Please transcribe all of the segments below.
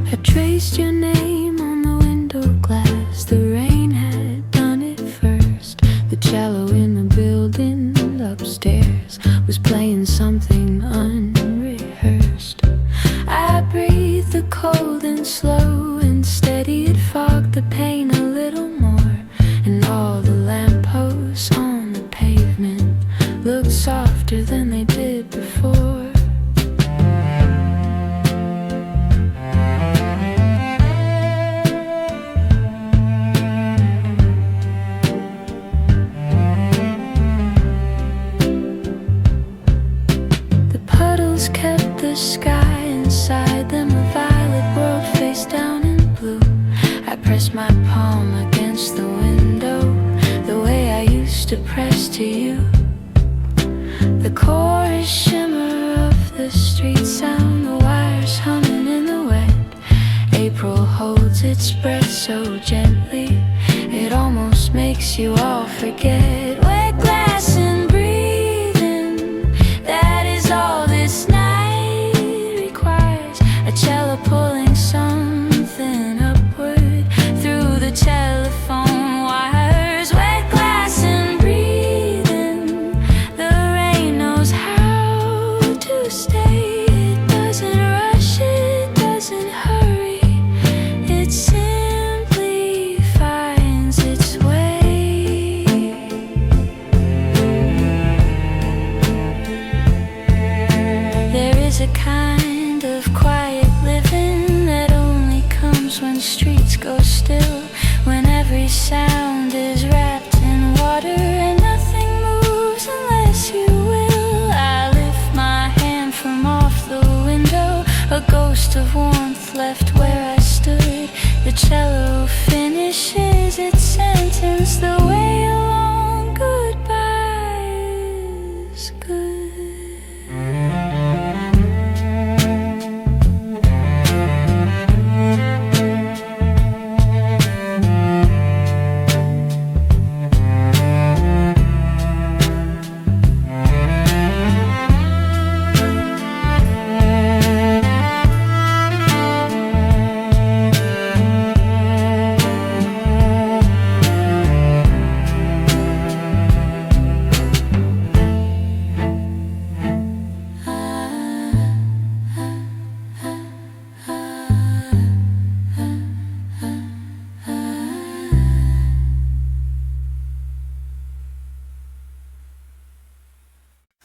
I traced your name on the window glass. The rain had done it first. The cello in the building upstairs was playing something unrehearsed. I breathed the cold and slow and steady. It fogged the pain a little more. And all the lampposts on the pavement looked softer than they did before. Kept the sky inside them, a violet world face down in blue. I pressed my palm against the window, the way I used to press to you. The chorus shimmer of the street sound, the wires humming in the wet. April holds its breath so gently, it almost makes you all forget. Wet glass and breathing, that is all this night requires. A cello pulling something upward through the telephone wires. Wet glass and breathing, the rain knows how to stay. It doesn't rush, it doesn't hurry, it simply finds its way. There is a kind of quiet living that only comes when streets go still, when every sound is wrapped in water and nothing moves unless you will. I lift my hand from off the window, a ghost of warmth left where I stood. The cello finishes its sentence, the way along goodbye is good.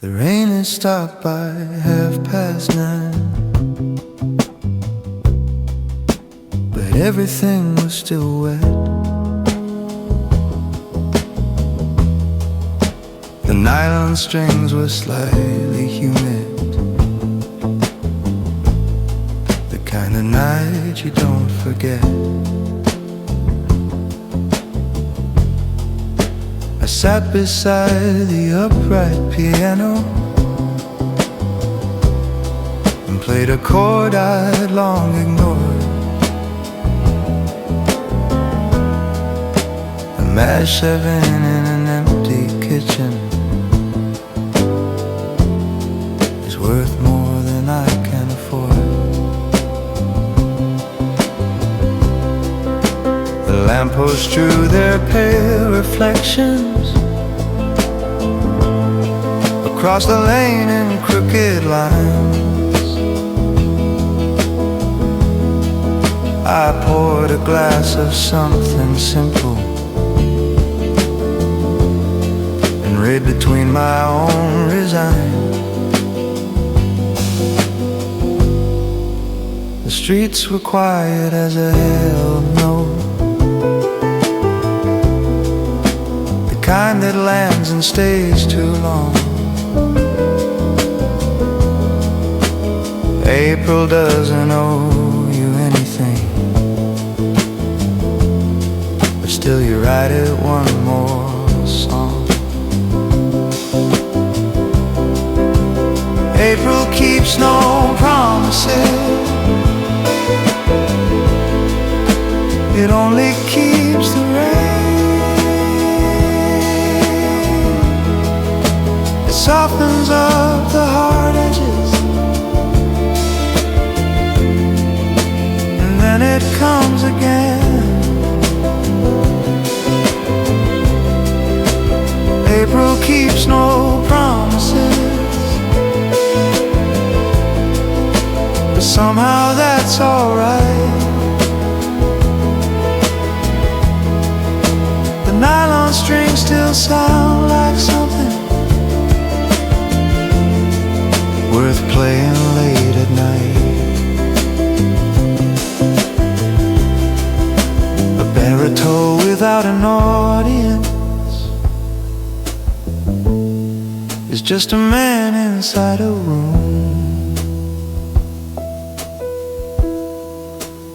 The rain has stopped by 9:30, but everything was still wet. The nylon strings were slightly humid, the kind of night you don't forget. I sat beside the upright piano and played a chord I'd long ignored. A mash seven in an empty kitchen is worth more than I can afford. The lampposts drew their pale reflections across the lane in crooked lines. I poured a glass of something simple and read between my own resigned. The streets were quiet as a hell no, the kind that lands and stays too long. April doesn't owe you anything, but still you write it one more song. April keeps no promises, it only keeps the rain. It softens up the hard edges, but somehow that's alright. The nylon strings still sound like something worth playing late at night. A baritone without an audience is just a man inside a room.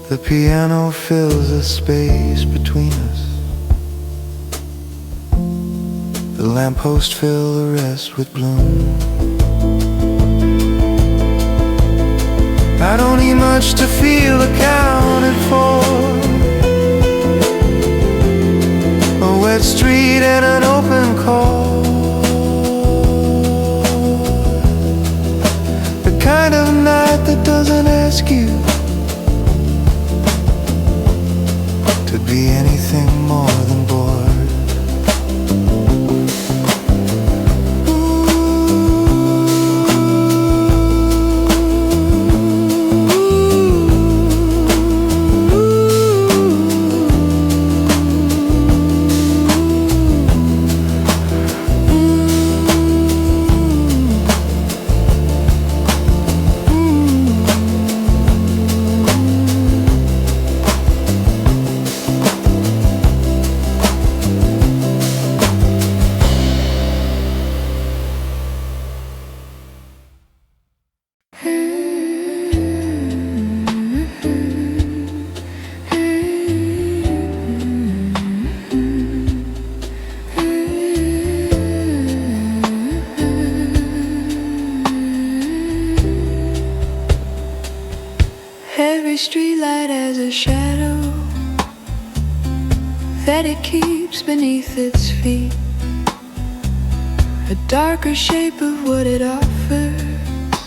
The piano fills the space between us. The lamppost fill the rest with gloom. I don't need much to feel accounted for. A wet street and an open call. The kind of night that doesn't ask you to be anything more than bored. Every streetlight has a shadow that it keeps beneath its feet, a darker shape of what it offers,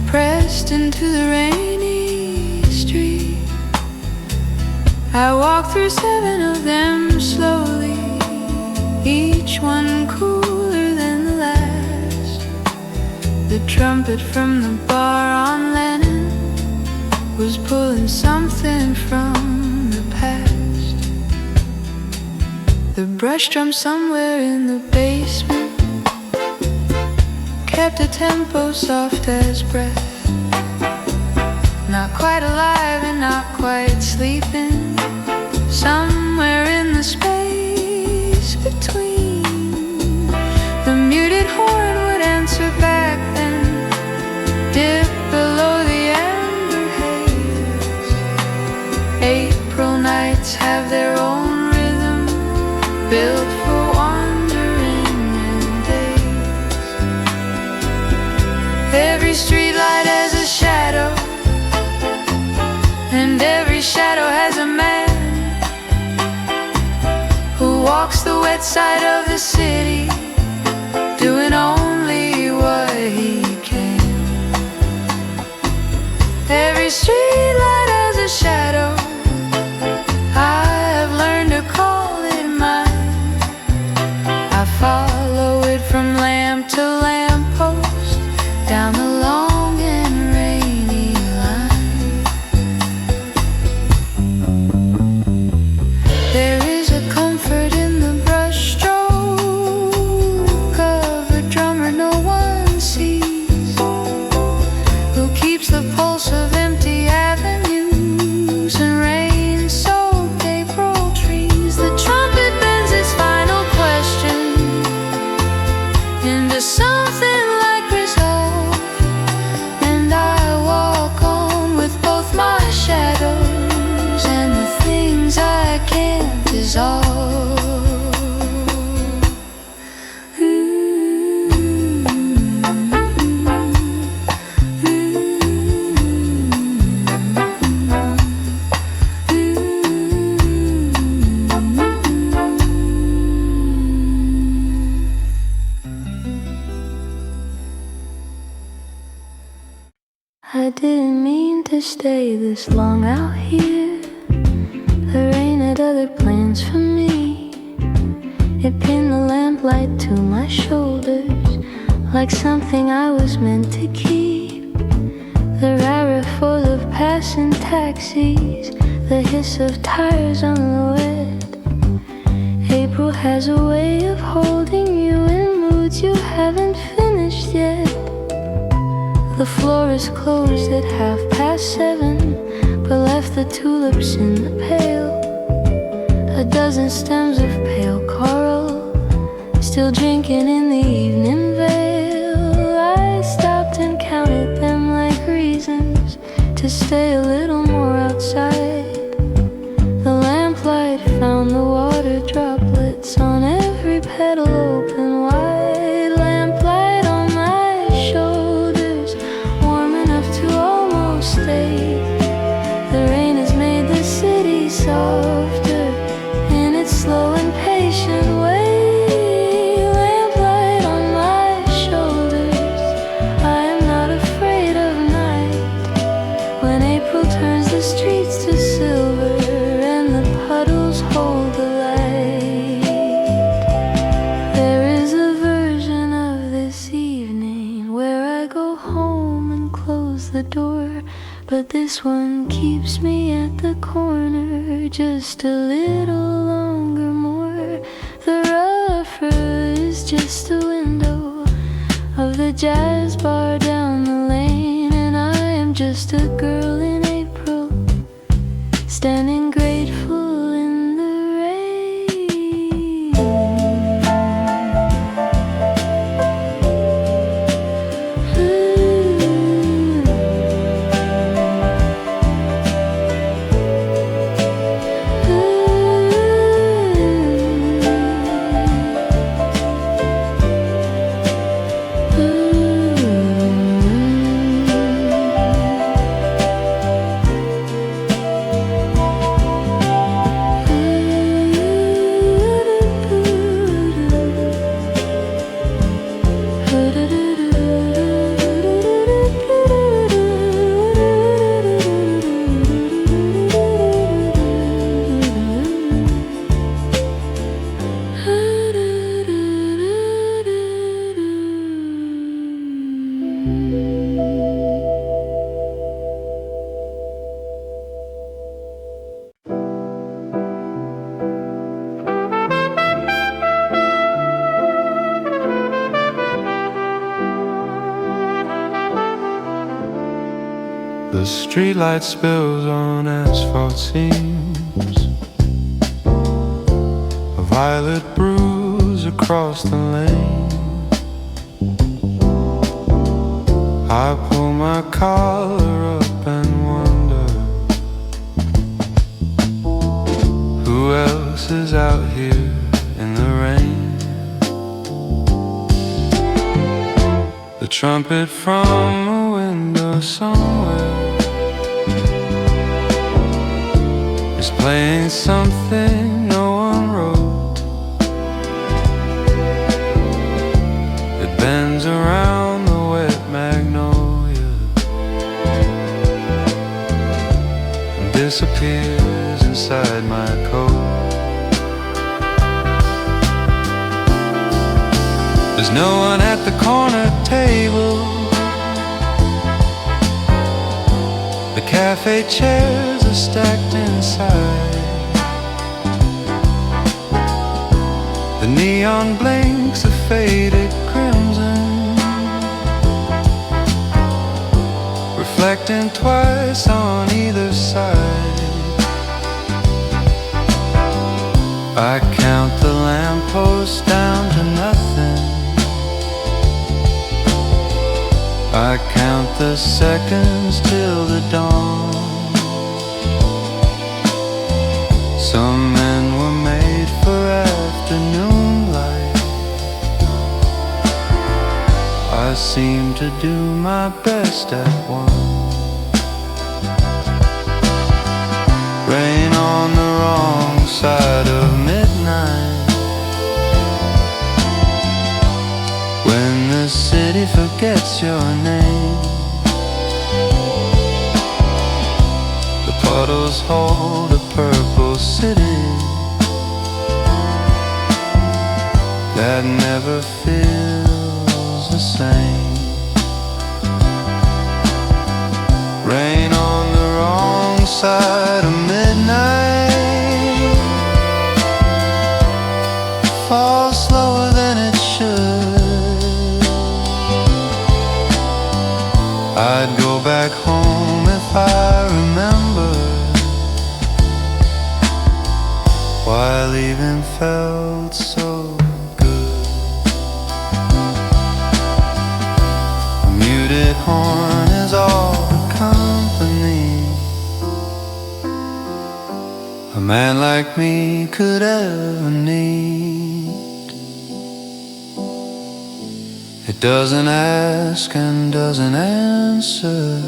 pressed into the rainy street. I walk through 7 of them slowly, each one cooler than the last. The trumpet from the bar on Lennon was pulling something from the past. The brush drum somewhere in the basement kept a tempo soft as breath, not quite alive and not quite sleeping, somewhere in the space between. The muted horn would answer back then, dip below the April nights have their own rhythm, built for wandering days. Every streetlight has a shadow, and every shadow has a man who walks the wet side of the city, doing only what he can. Every streetlight has a shadow, I've learned to call it mine. I follow it from lamp to lamppost, down the long and rainy line. There is a comfort in the brushstroke of a drummer no one sees, who keeps the pulse of empty avenues and rain-soaked April trees. The trumpet bends its final question into something like resolve, and I walk on with both my shadows and the things I can't dissolve. I didn't mean to stay this long out here. There ain't had other plans for me. It pinned the lamplight to my shoulders like something I was meant to keep. The rarer for passing taxis, the hiss of tires on the wet. April has a way of holding you in moods you haven't finished yet. The floor is closed at 7:30, but left the tulips in the pail. A dozen stems of pale coral, still drinking in the evening veil. I stopped and counted them like reasons to stay a little more outside. The lamplight found the water droplets on every petal open wide. Lamplight on my shoulders, warm enough to almost stay. The rain has made the city softer in its slow and patient way. Lamplight on my shoulders, I am not afraid of night. When April turns the streets to silver and the puddles hold the light. There is a version of this evening where I go home and close the door, but this one keeps me at the corner just a little longer more. The rougher is just a window of the jazz bar down the lane, and I am just a girl in April, standing grateful in the rain. The streetlight spills on asphalt seams, a violet bruise across the lane. I pull my collar up and wonder who else is out here in the rain. The trumpet from a window somewhere is playing something no one wrote. It bends around the wet magnolia and disappears inside my coat. There's no one at the corner table. The cafe chairs are stacked inside. The neon blinks a faded crimson, reflecting twice on either side. I count the lampposts down to nothing. I count the seconds till the dawn. Some men were made for afternoon light. I seem to do my best at one. Rain on the wrong side of midnight, when the city forgets your name. The puddles hold a purple city that never feels the same. Rain on the wrong side of midnight falls slower than it should. I'd go back home if I remember why leaving felt so good. A muted horn is all the company a man like me could ever need. It doesn't ask and doesn't answer.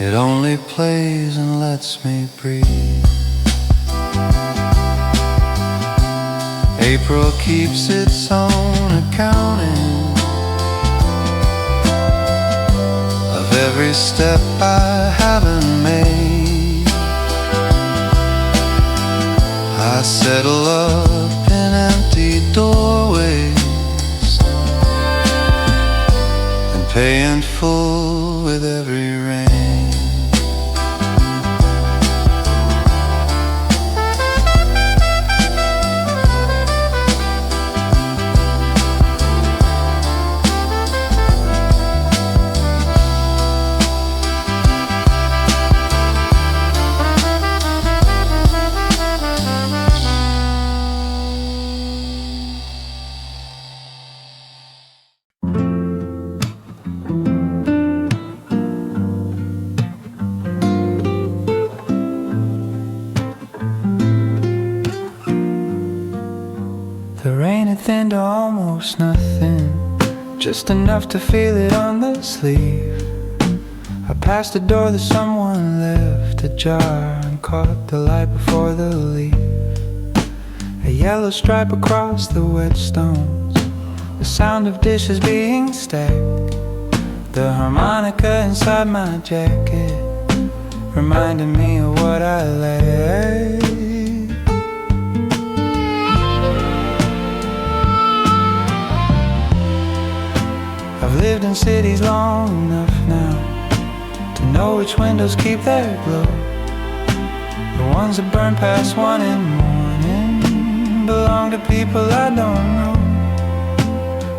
It only plays and lets me breathe. April keeps its own accounting of every step I haven't made. I settle up in empty doorways and pay in full with every rain. The rain had thinned to almost nothing, just enough to feel it on the sleeve. I passed the door that someone left ajar and caught the light before the leaf. A yellow stripe across the wet stones, the sound of dishes being stacked. The harmonica inside my jacket reminded me of what I lacked. I've lived in cities long enough now to know which windows keep their glow. The ones that burn past 1 in the morning belong to people I don't know.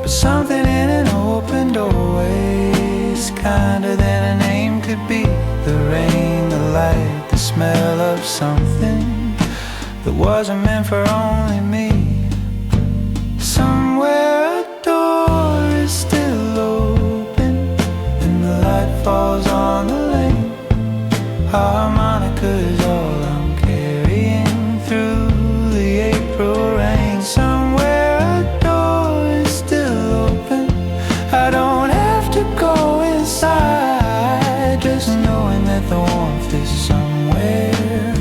But something in an open doorway is kinder than a name could be. The rain, the light, the smell of something that wasn't meant for only me. Somewhere a door is still open and the light falls on the lane. A harmonica is all I'm carrying through the April rain. Somewhere a door is still open. I don't have to go inside, just knowing that the warmth is somewhere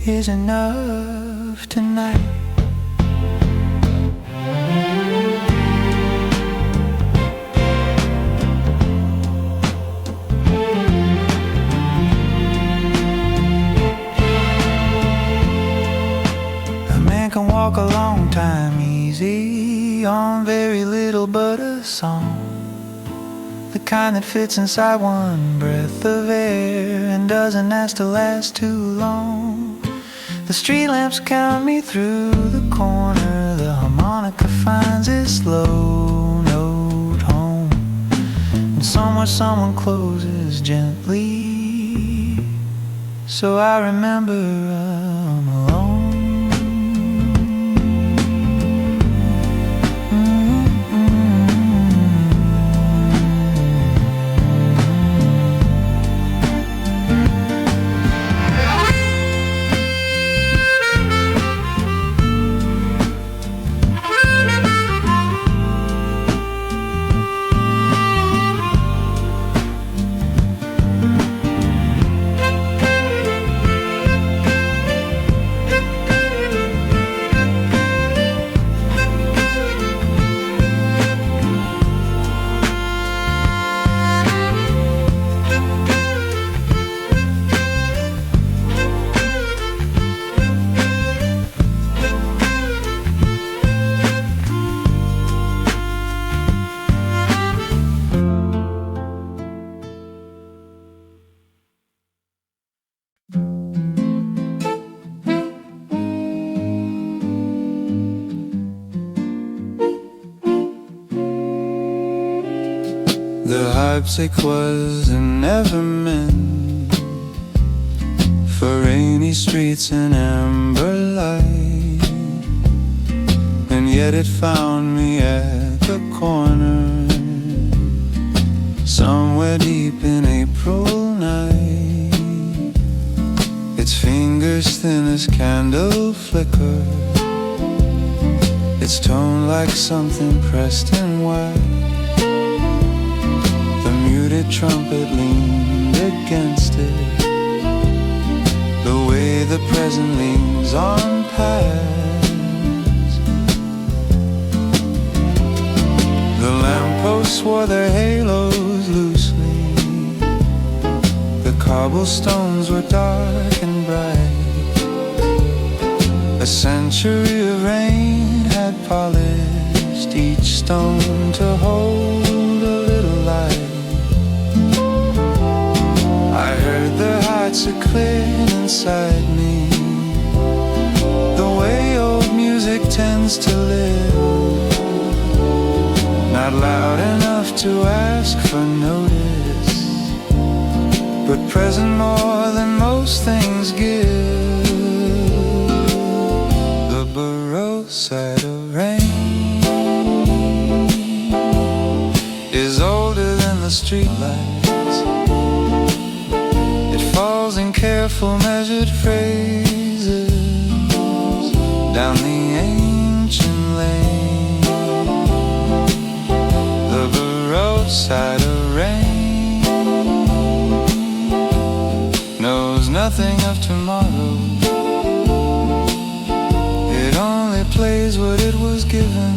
is enough tonight. Can walk a long time easy on very little but a song, the kind that fits inside one breath of air and doesn't ask to last too long. The street lamps count me through the corner, the harmonica finds its low note home, and somewhere someone closes gently, so I remember I'm alone. Leipzig was never meant for rainy streets and amber light, and yet it found me at the corner, somewhere deep in April night. Its fingers thin as candle flicker, its tone like something pressed in white. The muted trumpet leaned against it, the way the present leans on past. The lampposts wore their halos loosely, the cobblestones were dark and bright. A century of rain had polished each stone to hold a little light. I heard their hearts are clear inside me, the way old music tends to live, not loud enough to ask for notice, but present more than most things give. The Baroque side of rain is older than the streetlights. It falls in careful measured phrases down the ancient lane. The Baroque side of rain knows nothing of tomorrow. It only plays what it was given,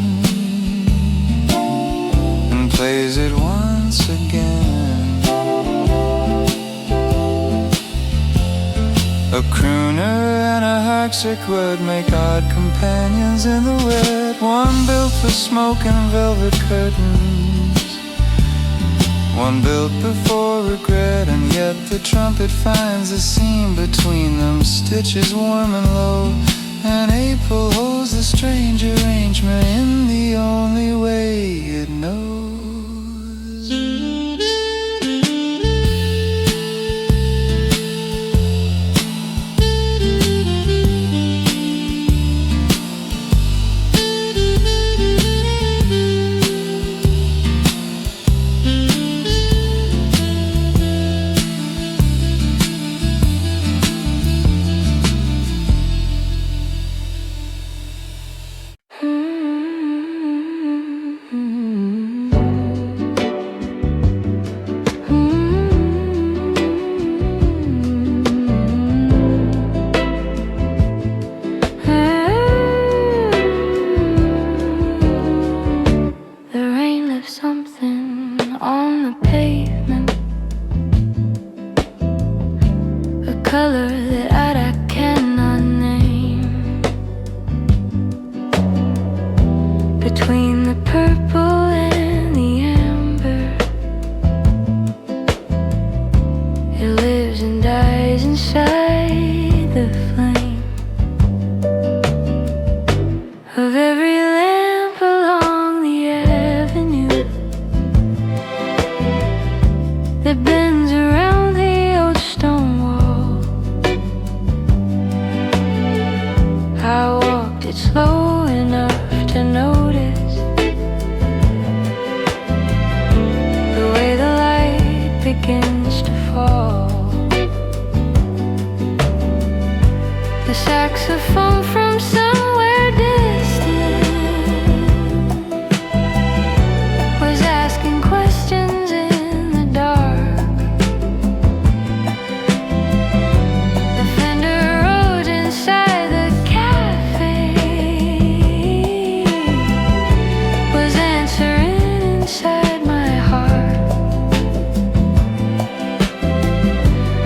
and plays it once again. A crooner and a harpsichord make odd companions in the wet. One built for smoke and velvet curtains, one built before regret, and yet the trumpet finds a seam between them, stitches warm and low, and April holds the strange arrangement in the only way it knows.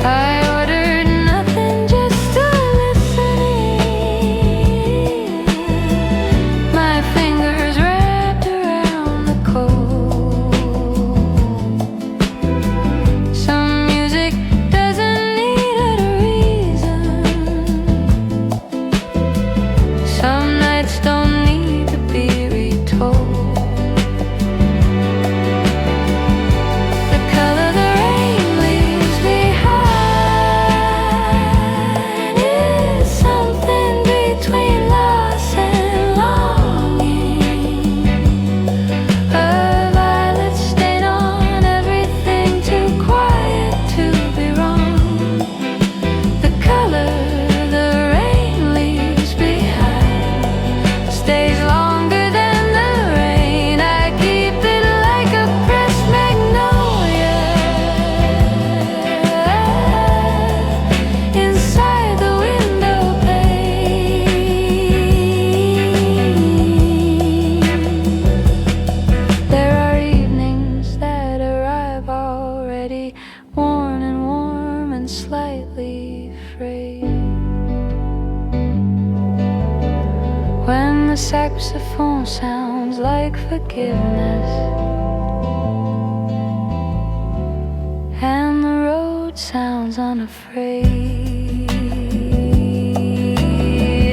I ordered nothing, just a listening. saxophone sounds like forgiveness, and the road sounds unafraid.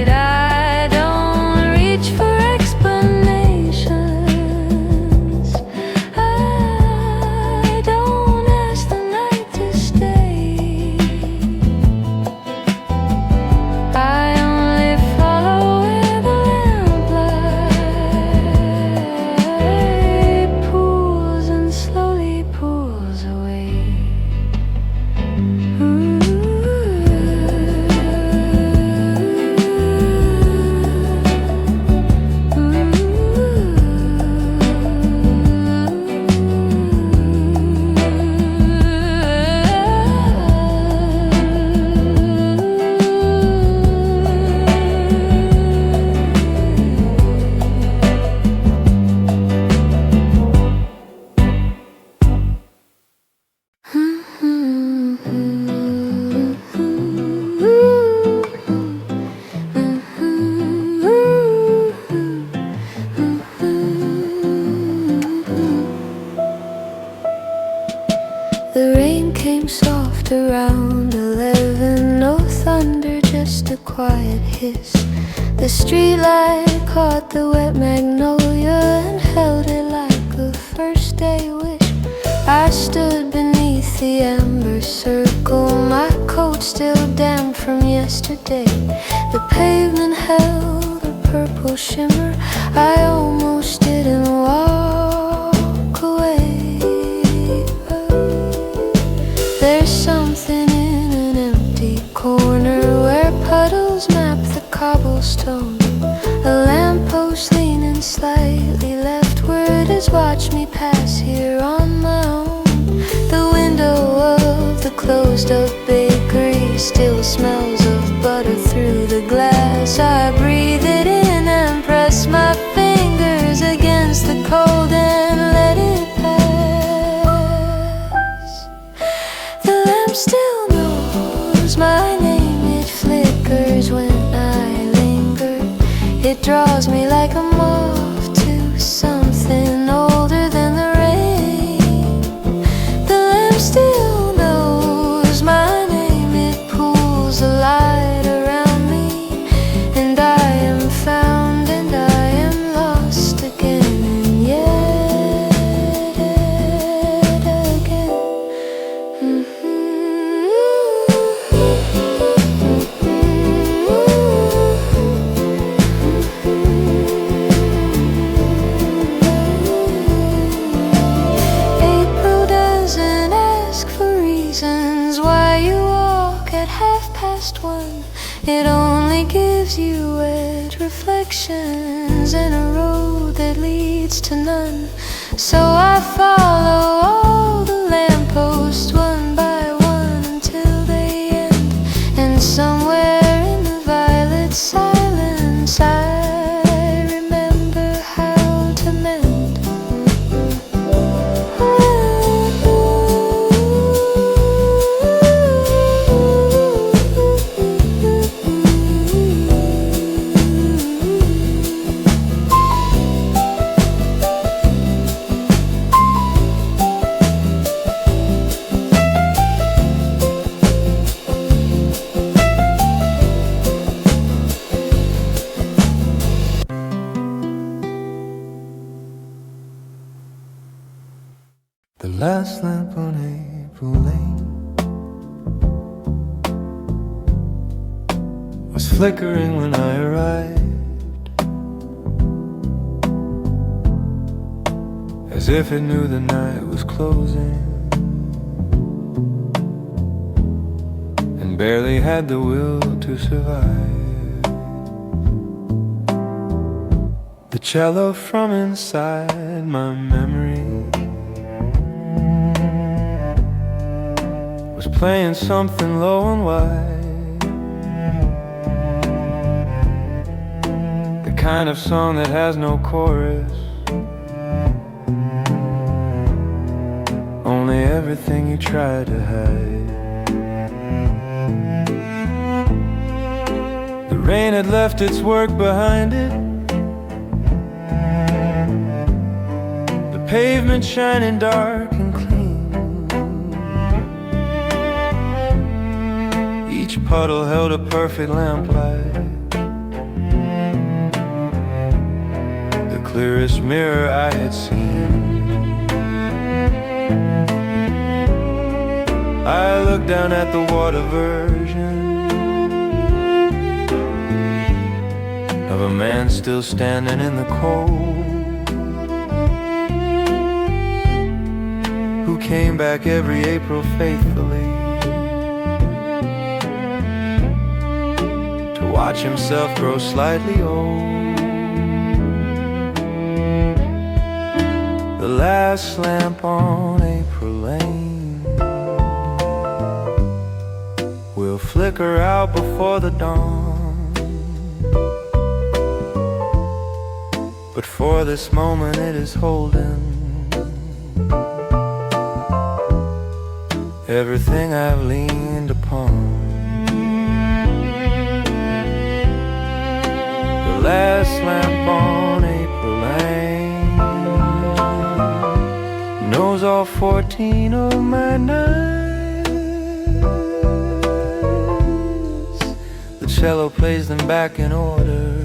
I don't reach for explanations. I don't ask the night to stay. I only follow where the lamplight pulls and slowly pulls away. The rain came soft around 11. No thunder, just a quiet hiss. The streetlight caught the wet magnolia and held it like a first day wish. I stood beneath the amber circle, my coat still damp from yesterday. The pavement held a purple shimmer. I almost didn't walk away. There's something in an empty corner where puddles map the cobblestone. A lamppost leaning slightly leftward has watched me pass here on my own. The window of the closed up bakery still smells of butter through the glass. I breathe it in and press my fingers against the cold and let it pass. The lamp still knows my name, it flickers when I linger. It draws me like a moth to something older than the rain. The lamp still knows my name, it pulls the light around me. And I am found and I am lost again, and yet again. April doesn't ask for reasons why you walk at 1:30. It only gives you wet reflections and a road that leads to none. So I follow all the lampposts one by one until they end. And somewhere in the violet silence I remember how to mend. The last lamp on April Lane was flickering when I arrived, as if it knew the night was closing and barely had the will to survive. The cello from inside my memory was playing something low and wide, the kind of song that has no chorus, only everything you try to hide. The rain had left its work behind it, Pavement shining dark and clean. Each puddle held a perfect lamplight, the clearest mirror I had seen. I looked down at the water version of a man still standing in the cold, who came back every April faithfully to watch himself grow slightly old. The last lamp on April Lane will flicker out before the dawn, but for this moment it is holding everything I've leaned upon. The last lamp on April Lane knows all 14 of my nights. The cello plays them back in order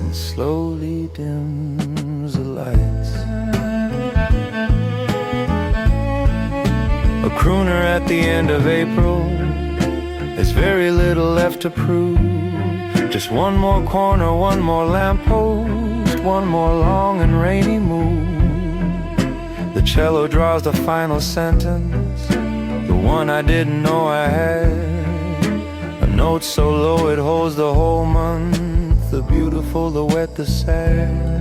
and slowly dims the lights. A crooner at the end of April, there's very little left to prove. Just one more corner, one more lamppost, one more long and rainy moon. The cello draws the final sentence, the one I didn't know I had. A note so low it holds the whole month, the beautiful, the wet, the sad.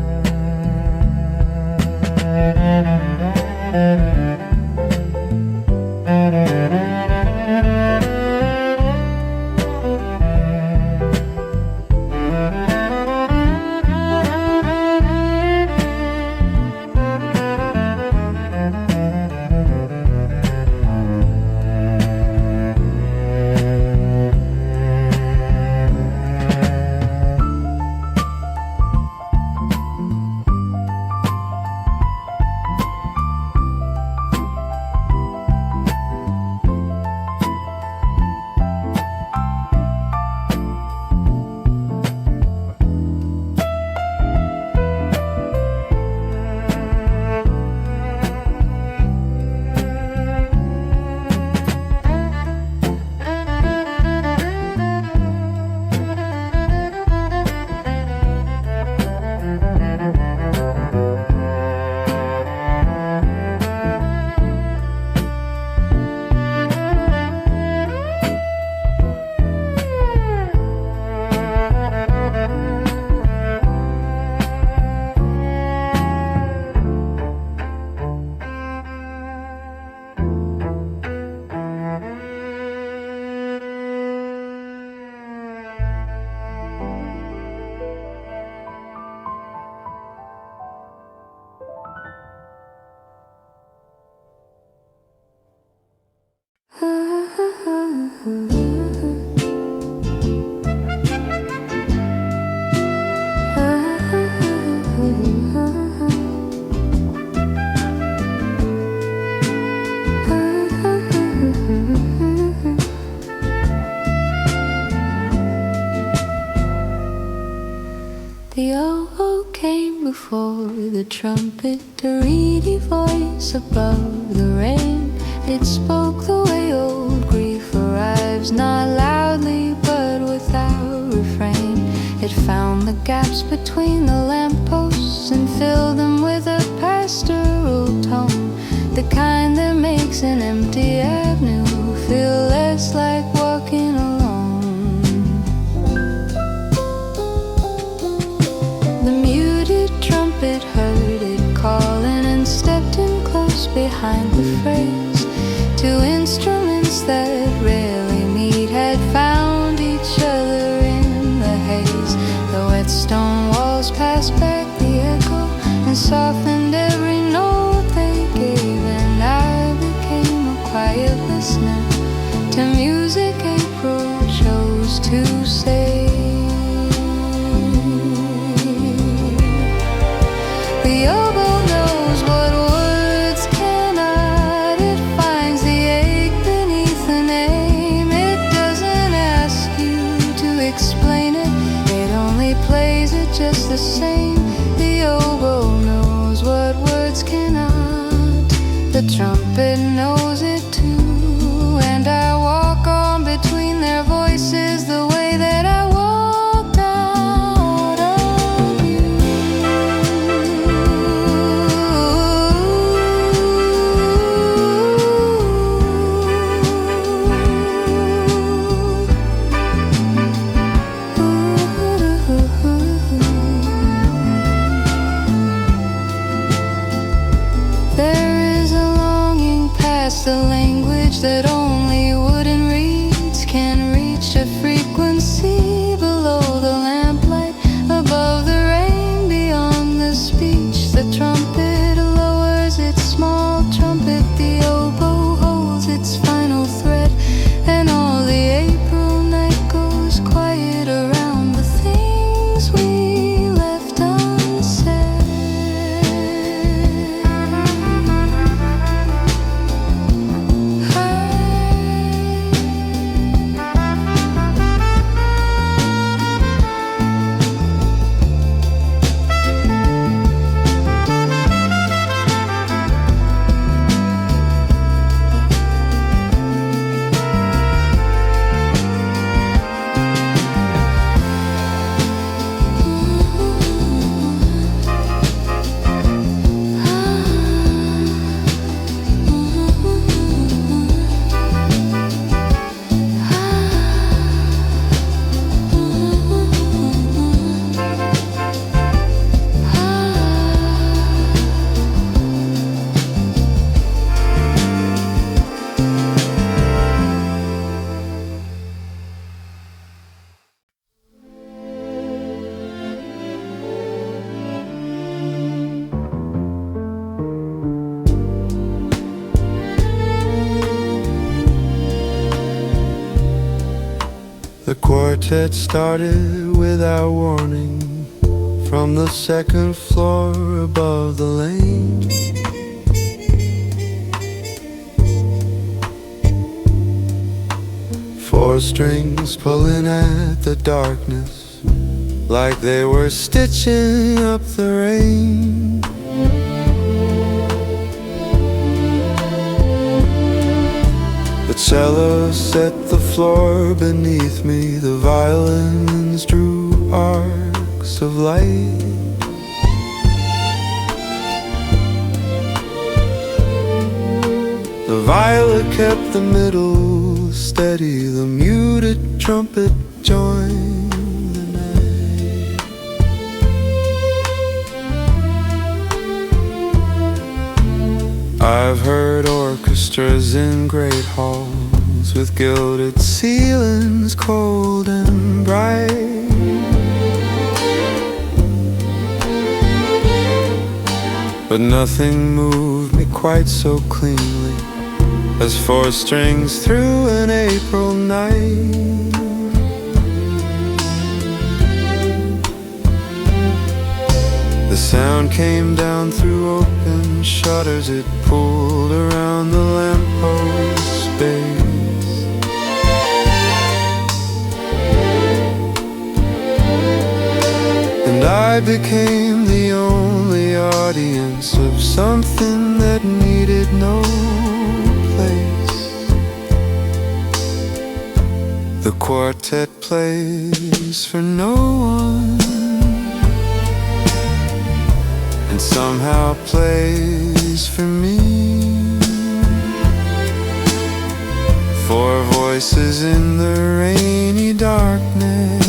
The oboe came before the trumpet, a reedy voice above the rain. It spoke the way old grief arrives, not loudly but without refrain. It found the gaps between the lampposts and filled them with a pastoral tone, the kind that makes an empty avenue feel less like walking alone. The muted trumpet heard it calling and stepped in close behind the phrase. Two instruments that rarely meet had found each other in the haze. The wet stone walls passed back the echo and softened every note they gave, and I became a quiet listener to music April chose to save. There is a longing past the language that only wooden reeds can reach, a frequency below the lamplight, above the rain, beyond the speech. The trumpet lowers its small trumpet, the oboe holds its final thread, and all the April night goes quiet around the things we left unsaid. The quartet started without warning from the second floor above the lane. Four strings pulling at the darkness like they were stitching up the rain. The cello set the floor beneath me, the violins drew arcs of light. The viola kept the middle steady, the muted trumpet joined the night. I've heard orchestras in great halls with gilded ceilings cold and bright. But nothing moved me quite so cleanly as four strings through an April night. The sound came down through open shutters, it pulled around the lamppost space. And I became the only audience of something that needed no place. The quartet plays for no one, and somehow plays for me. Four voices in the rainy darkness,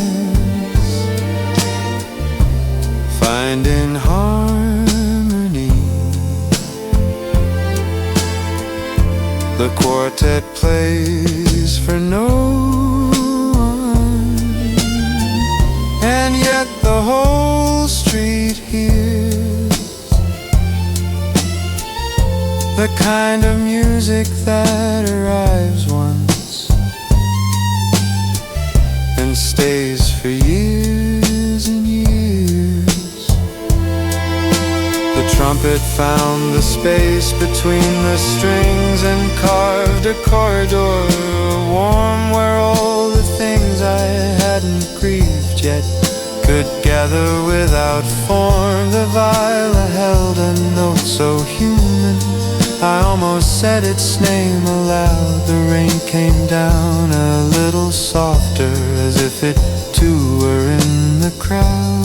finding harmony. The quartet plays for no one, and yet the whole street hears the kind of music that arrives once and stays for years and years. The trumpet found the space between the strings and carved a corridor warm where all the things I hadn't grieved yet could gather without form. The viola held a note so human I almost said its name aloud. The rain came down a little softer, as if it too were in the crowd.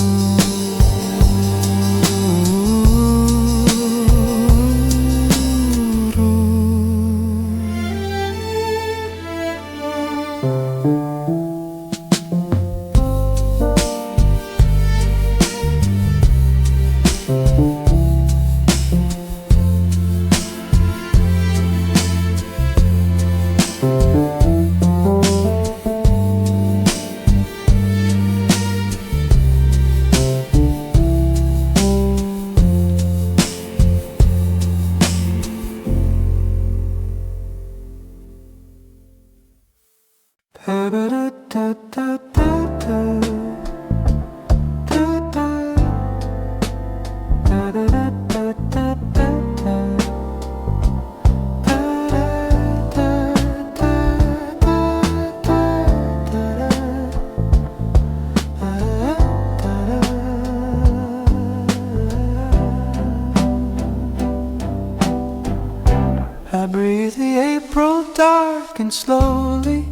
I breathe the April dark and slowly,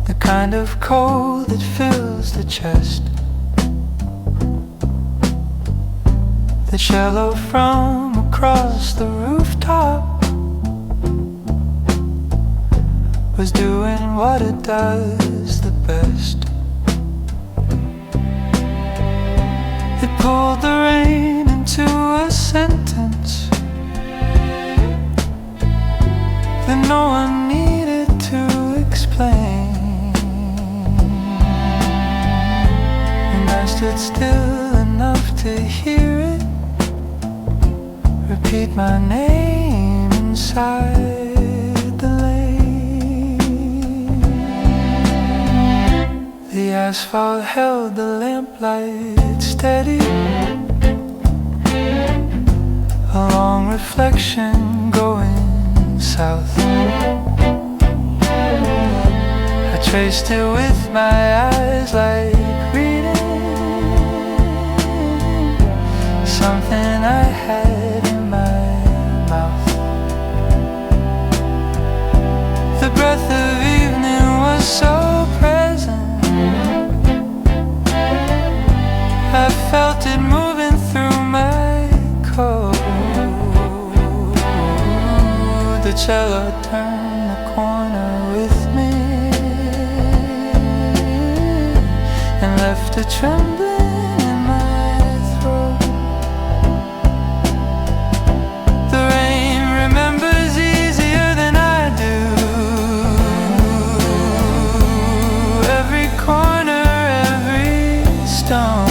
the kind of cold that fills the chest, the shallow from across the rooftop was doing what it does the best. It pulled the rain into a sentence that no one needed to explain, and I stood still enough to hear it repeat my name inside the lane. The asphalt held the lamplight steady, a long reflection going south. I traced it with my eyes like reading something I had in my mouth. The breath of evening was so present, I felt it moving through my coat. The cello turned the corner with me and left a trembling in my throat. The rain remembers easier than I do, every corner, every stone.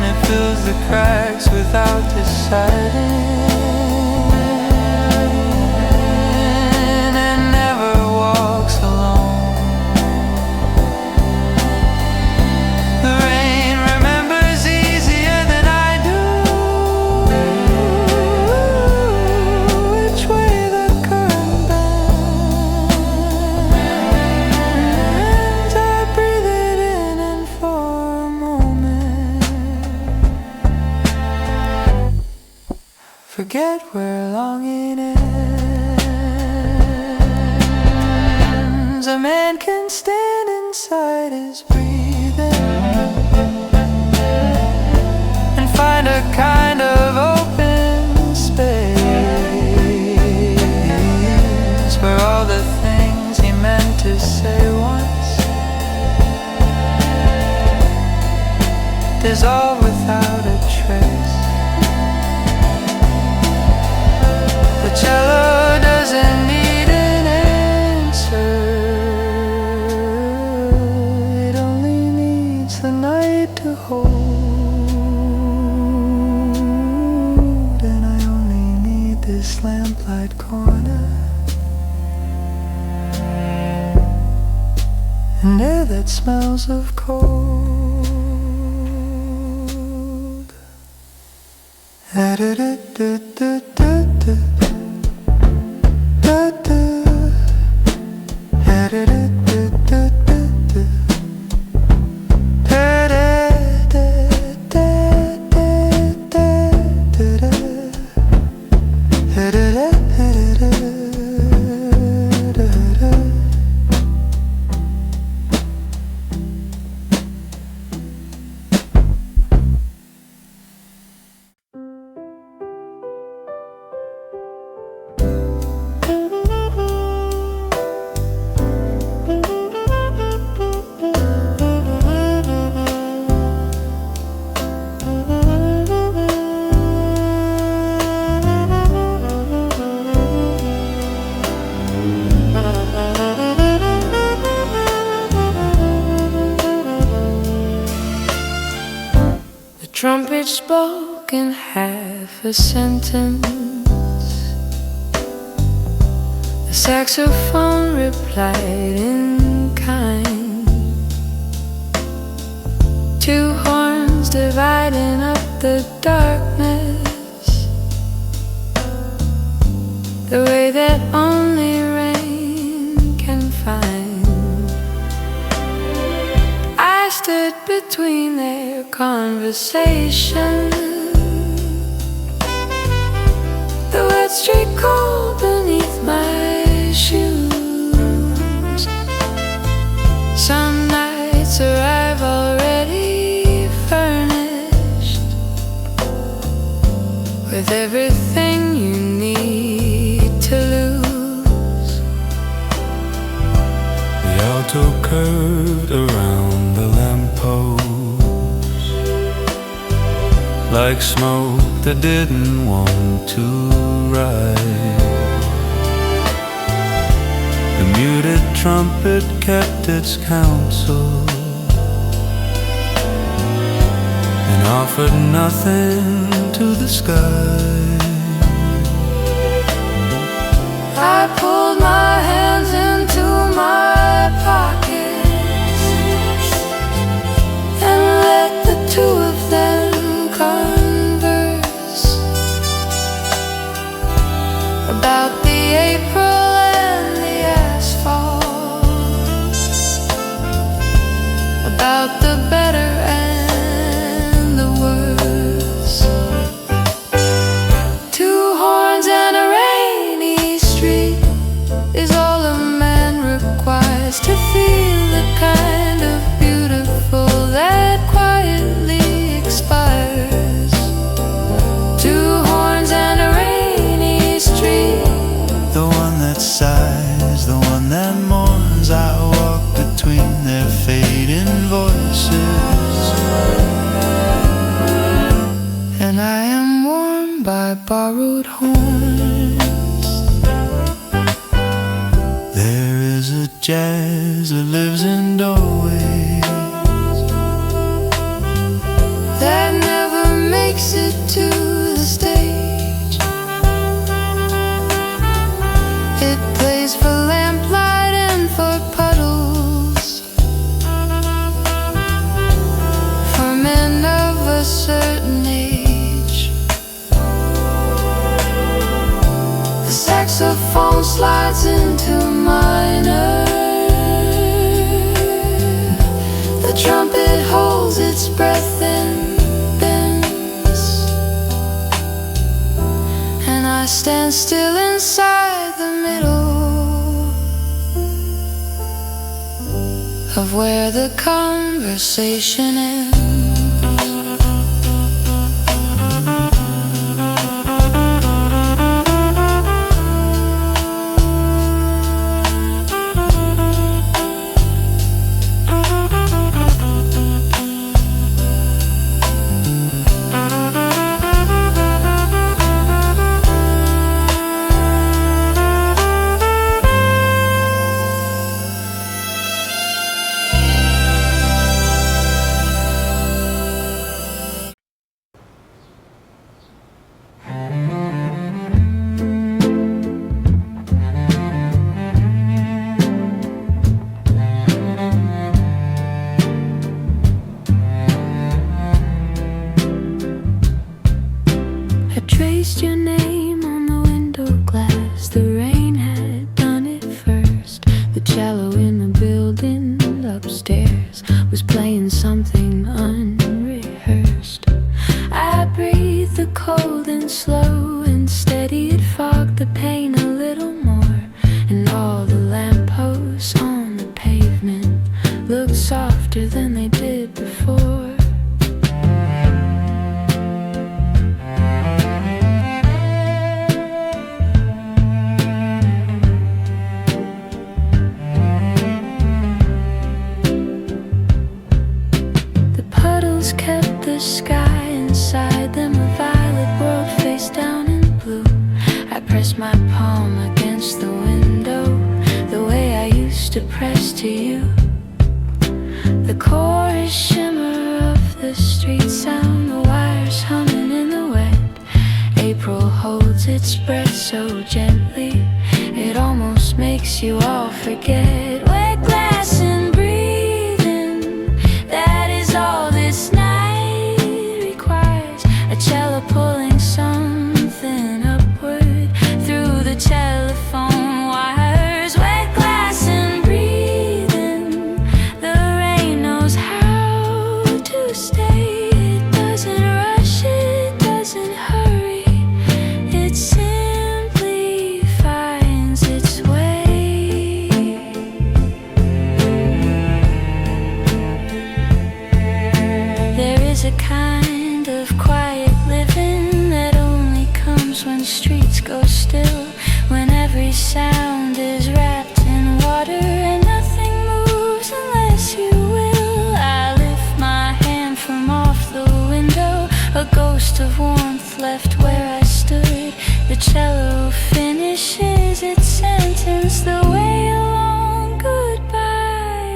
It fills the cracks without deciding, forget where longing ends. A man can stand inside his breathing and find a kind of open space where all the things he meant to say once dissolve without a trace. The cello doesn't need an answer, it only needs the night to hold, and I only need this lamplight corner and air that smells of cold. Trumpet spoke in half a sentence, saxophone replied in kind. Two horns dividing up the darkness, the way that only rain can find. I stood between their conversation, the wet street cold beneath my shoes. Some nights arrive already furnished with everything you need to lose. The alto curved around the lamppost like smoke that didn't want to rise. The muted trumpet kept its counsel and offered nothing to the sky. I pulled my hands into my pockets and let the two of them converse about the April and the asphalt, about the better and the worse. Two horns and a rainy street is all a man requires to feel the kind of beautiful that quietly expires. Two horns and a rainy street, The one that sighs, the one that mourns. I walk between their fading voices, and I am warmed by borrowed horns. there is a jazz that lives in doorways. That never makes it to the stage. It plays for lamplight and for puddles, for men of a certain age. The saxophone slides into minor, the trumpet holds its breath and bends, and I stand still inside the middle of where the conversation ends. I traced your name on the window glass. The rain had done it first. The cello in the building upstairs was playing something unrehearsed. I breathed the cold and slow and steady. It fogged the pain a little more, and all the lampposts on the pavement looked softer than they did before. Kept the sky inside them, a violet world face down in blue. I pressed my palm against the window, the way I used to press to you. The chorus shimmer of the street sound, the wires humming in the wet. April holds its breath so gently, it almost almost makes you all forget. Wet glass and breathing, that is all this night requires. A cello pulling something upward through the telephone wires. Wet glass and breathing, the rain knows how to stay. It doesn't rush, it doesn't hurry, it simply finds its way. There is a kind of quiet living that only comes when streets go still, when every sound is wrapped in water and nothing moves unless you will. I lift my hand from off the window, a ghost of warmth left where I stood. The cello finishes its sentence, the way along goodbye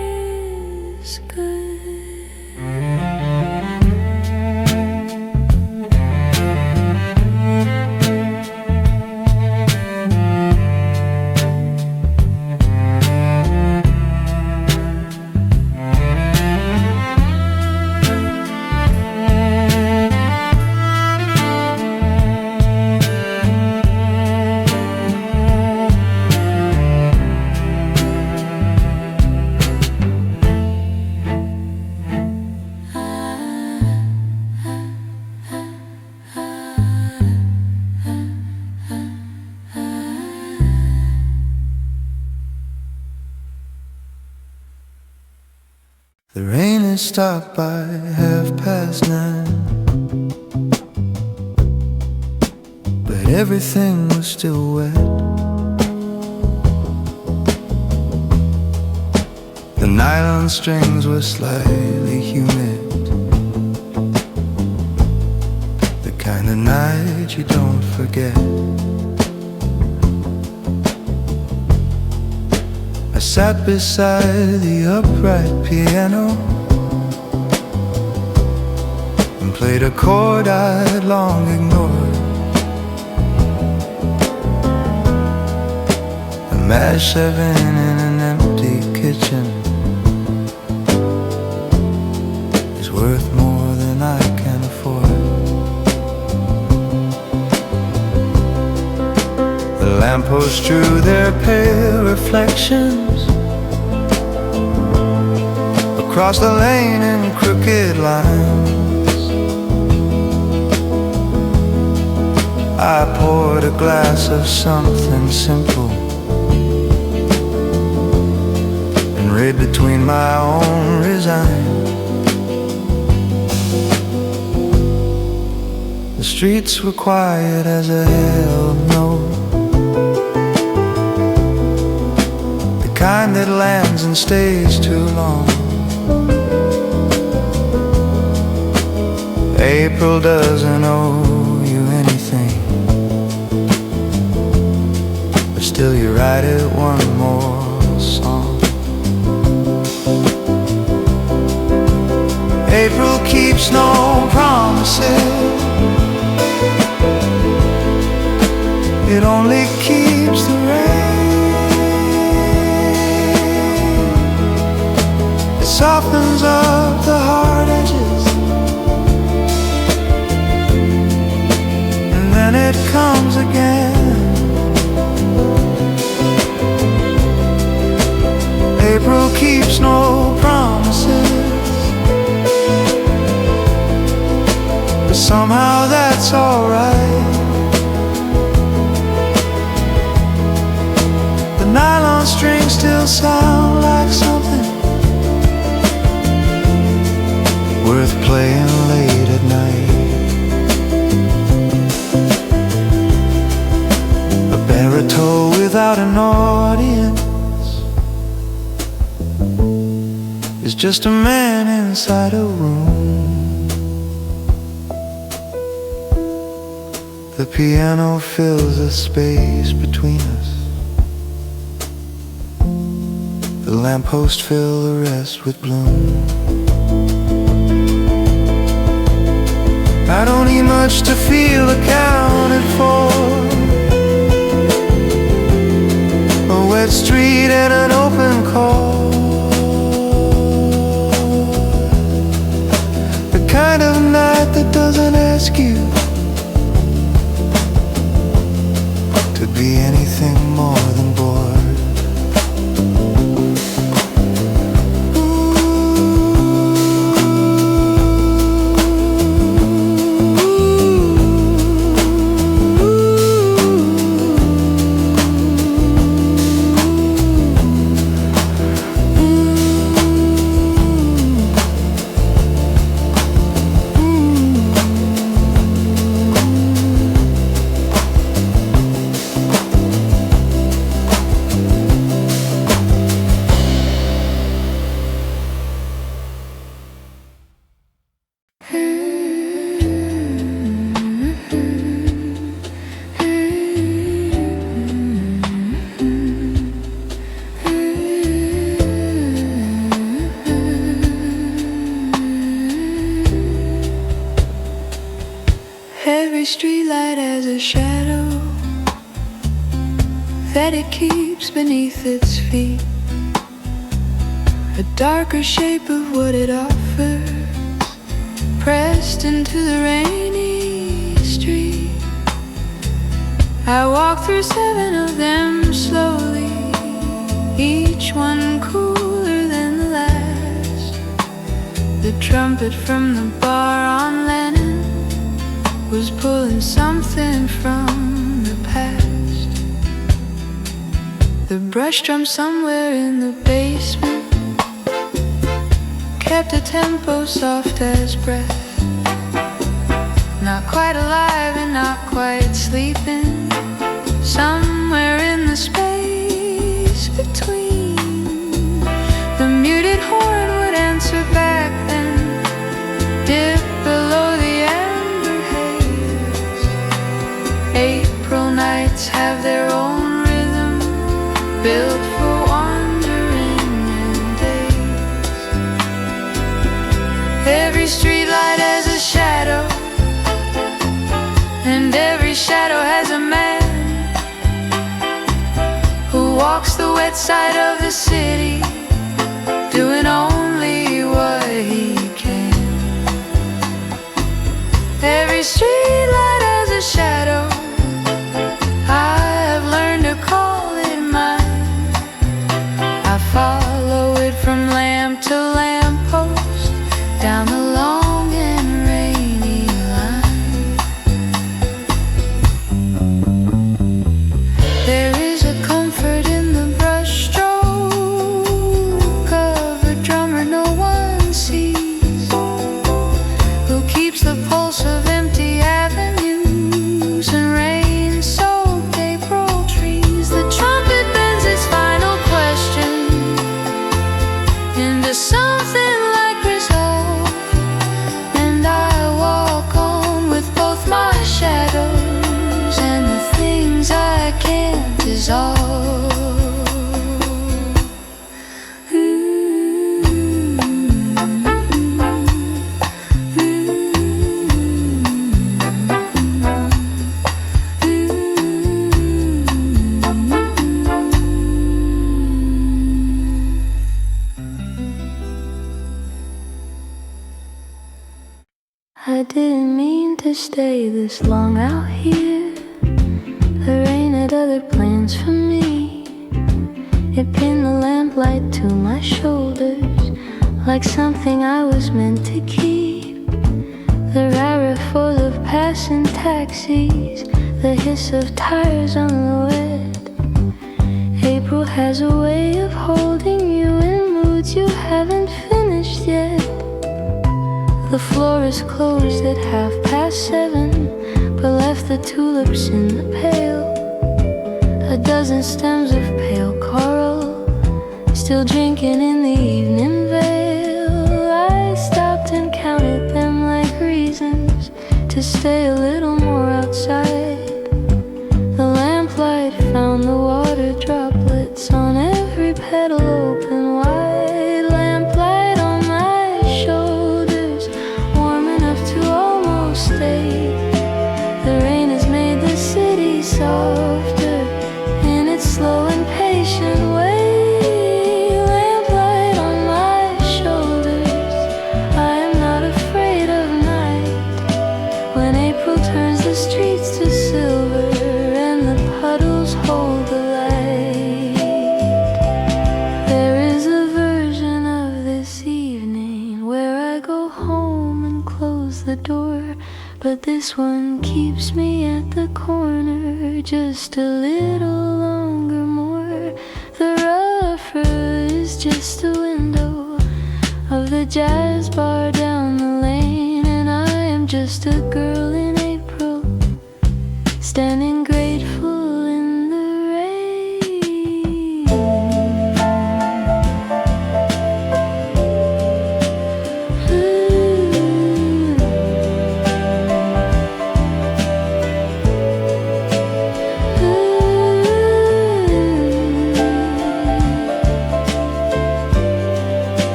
is good. The rain has stopped by 9:30, but everything was still wet. The nylon strings were slightly humid, the kind of night you don't forget. I sat beside the upright piano and played a chord I'd long ignored. A MASH 7 in an empty kitchen is worth more than I can afford. The lampposts drew their pale reflections across the lane in crooked lines. I poured a glass of something simple and read between my own resigned. The streets were quiet as a hell no, the kind that lands and stays too long. April doesn't owe you anything, but still you write it one more song. April keeps no promises, it only keeps the rain. It softens up the hard edges, and it comes again. April keeps no promises, but somehow that's alright. The nylon strings still sound like something worth playing late at night. Baritone without an audience is just a man inside a room. The piano fills the space between us, the lampposts fill the rest with bloom. I don't need much to feel accounted for, wet street and an open call. The kind of night that doesn't ask you to be anything more than bored. Every streetlight has a shadow that it keeps beneath its feet, a darker shape of what it offers, pressed into the rainy street. I walk through 7 of them slowly, each one cooler than the last. The trumpet from the bar on Lennon was pulling something from the past. The brush drum somewhere in the basement kept a tempo soft as breath, not quite alive and not quite sleeping, somewhere in the space between. The muted horn would answer back then, dip below the amber haze. April nights have their own rhythm, built for wandering days. Every streetlight has a shadow, and every shadow has a man who walks the wet side of the city, doing only what he can. Every streetlight has a shadow, I've learned to call it mine. I follow it from lamp to lamppost, down the long and rainy line. There is a comfort in the brushstroke of a drummer no one sees, who keeps the pulse of empty avenues and rain-soaked April trees. The trumpet bends its final question into something like resolve, and I walk on with both my shadows and the things I can't dissolve. I didn't mean to stay this long out here. The rain had other plans for me. It pinned the lamplight to my shoulders, like something I was meant to keep. The rara full of passing taxis, the hiss of tires on the wet. April has a way of holding you in moods you haven't finished yet. The floor is closed at 7:30, but left the tulips in the pail. A dozen stems of pale coral, still drinking in the evening veil. I stopped and counted them like reasons to stay a little more outside. The lamplight found the water droplets on every petal open wide. Lamplight on my shoulders, warm enough to almost stay. The rain has made the city softer in its slow and patient turns the streets to silver and the puddles hold the light. There is a version of this evening where I go home and close the door, but this one keeps me at the corner just a little longer more. The rougher is just a window of the jazz bar down the lane, and I am just a girl in April, standing grateful in the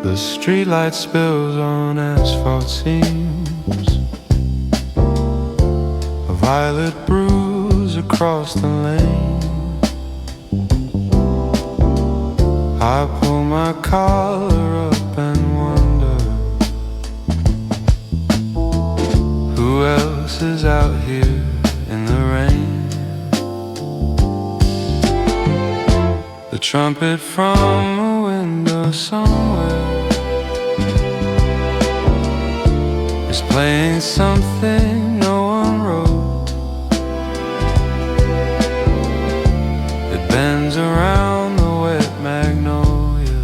The streetlight spills on asphalt seams, a violet bruise across the lane. I pull my collar up and wonder who else is out here in the rain. The trumpet from a window somewhere is playing something no one wrote. It bends around the wet magnolia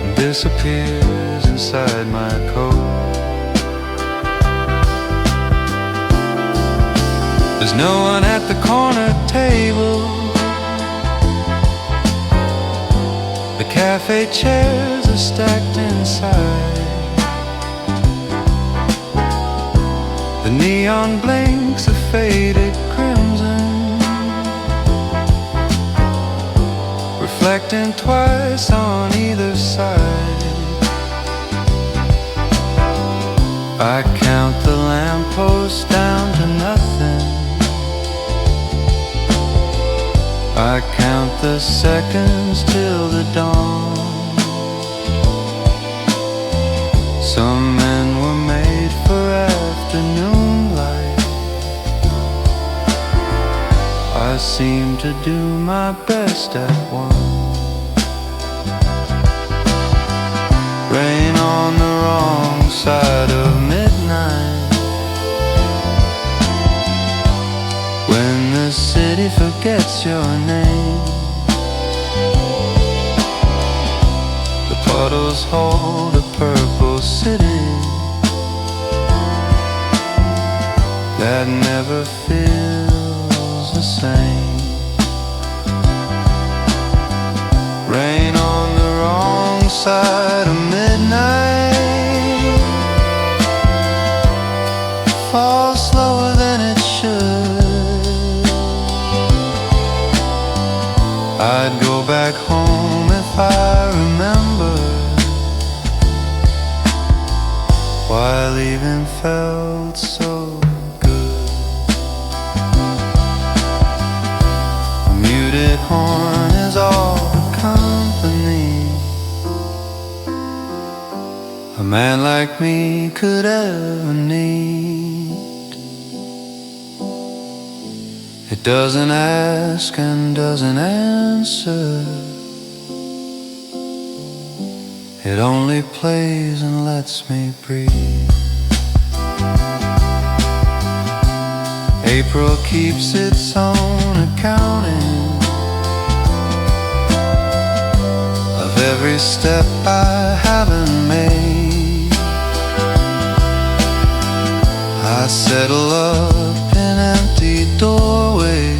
and disappears inside my coat. There's no one at the corner table. The cafe chairs are stacked inside. The neon blinks a faded crimson, reflecting twice on either side. I count the lampposts down to nothing. I count the seconds till the dawn. Some men were made for afternoon light. I seem to do my best at one. Rain on the wrong side of midnight, when the city forgets your name. The puddles hold a purple city that never feels the same. Rain on the wrong side of midnight, falls slower than it should. I'd go back home if I remember why leaving felt so good. A muted horn is all the company a man like me could ever need. It doesn't ask and doesn't answer. It only plays and lets me breathe. April keeps its own accounting of every step I haven't made. I settle up in empty doorways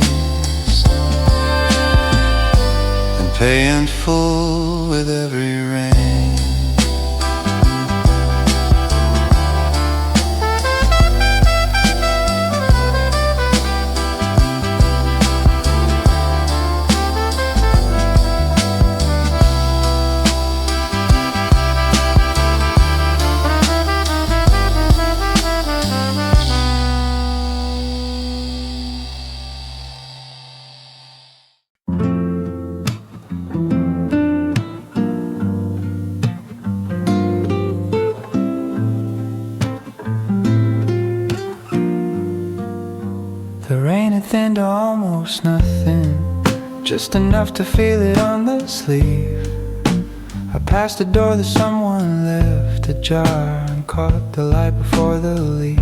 and pay in full with every rain. The rain had thinned to almost nothing, just enough to feel it on the sleeve. I passed the door that someone left ajar and caught the light before the leaf.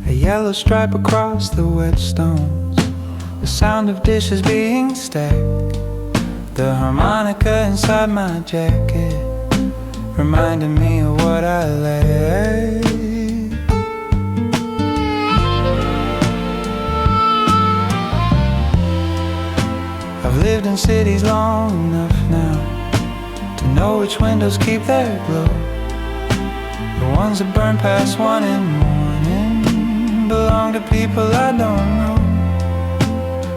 A yellow stripe across the wet stones, the sound of dishes being stacked. The harmonica inside my jacket reminded me of what I lacked. I've lived in cities long enough now to know which windows keep their glow. The ones that burn past 1 in the morning belong to people I don't know.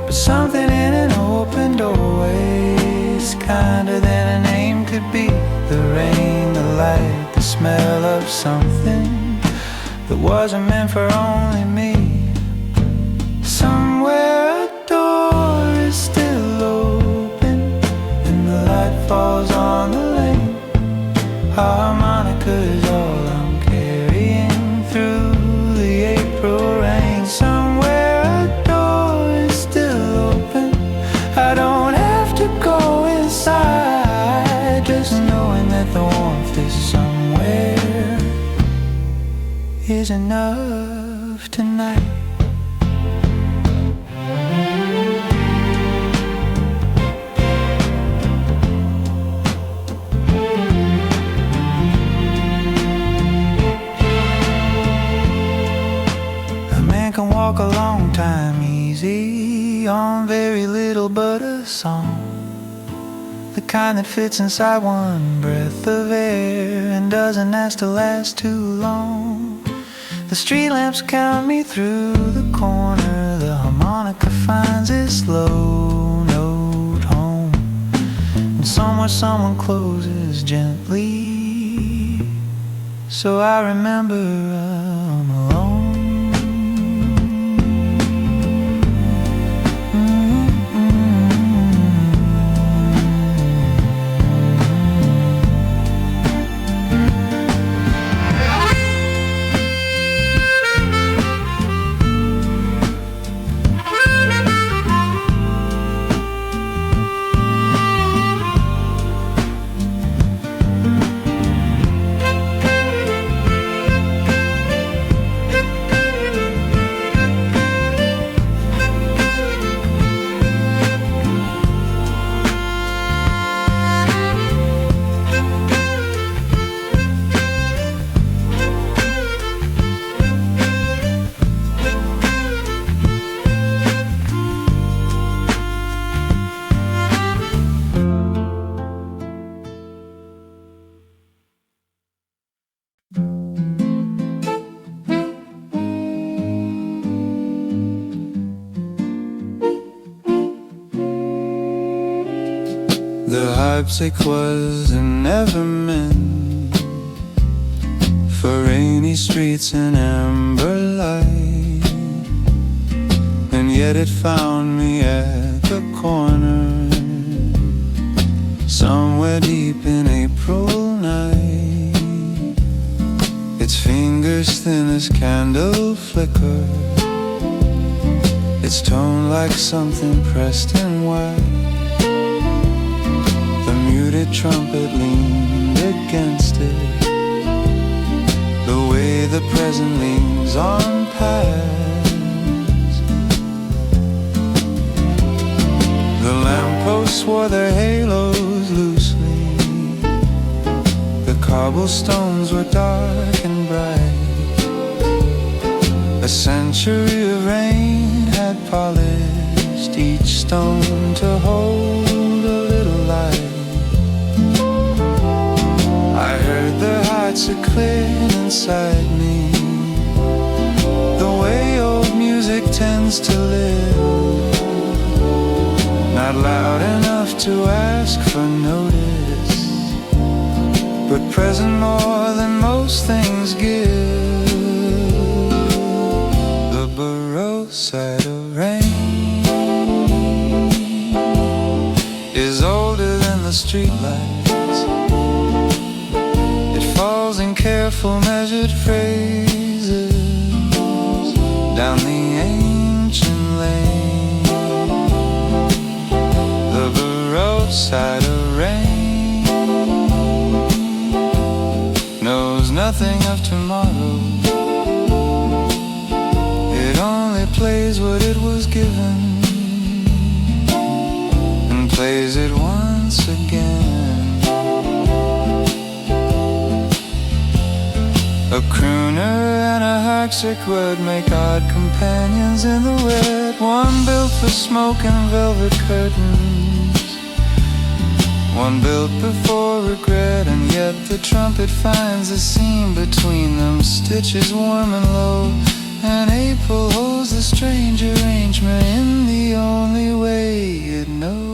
But something in an open doorway is kinder than a name could be. The rain, the light, the smell of something that wasn't meant for only me. Somewhere a door is still open and the light falls on the lane. A harmonica is all I'm carrying through the April rain. Somewhere a door is still open. I don't have to go inside, just knowing that the warmth is somewhere is enough tonight. Can walk a long time easy on very little but a song, the kind that fits inside one breath of air and doesn't ask to last too long. The street lamps count me through the corner, the harmonica finds its low note home, and somewhere someone closes gently, so I remember I'm alone. The harpsichord was never meant for rainy streets and amber light, and yet it found me at the corner, somewhere deep in April night. Its fingers thin as candle flicker, its tone like something pressed in white. The trumpet leaned against it, the way the present leans on past. The lampposts wore their halos loosely cobblestones were dark and bright. A century of rain had polished each stone to hold a little light. I heard the hearts are clearing inside me, the way old music tends to live. Not loud enough to ask for notice, but present more than most things give. The Baroque side of rain is older than the streetlights. It falls in careful measured phrases down the ancient lane. The Baroque side of rain knows nothing of tomorrow. It only plays what it was given, and plays it once again. A crooner and a harpsichord make odd companions in the wet. One built for smoke and velvet curtains, one built before regret, and yet the trumpet finds a seam between them, stitches warm and low, and April holds the strange arrangement in the only way it knows.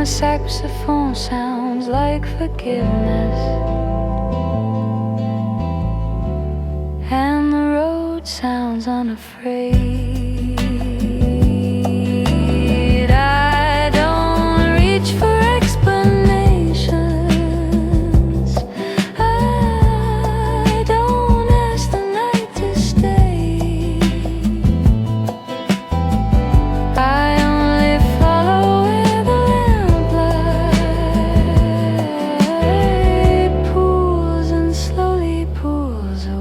the saxophone sounds like forgiveness, and the road sounds unafraid. I don't reach for explanations. I don't ask the night to stay. I only follow where the lamplight pulls and slowly pulls away.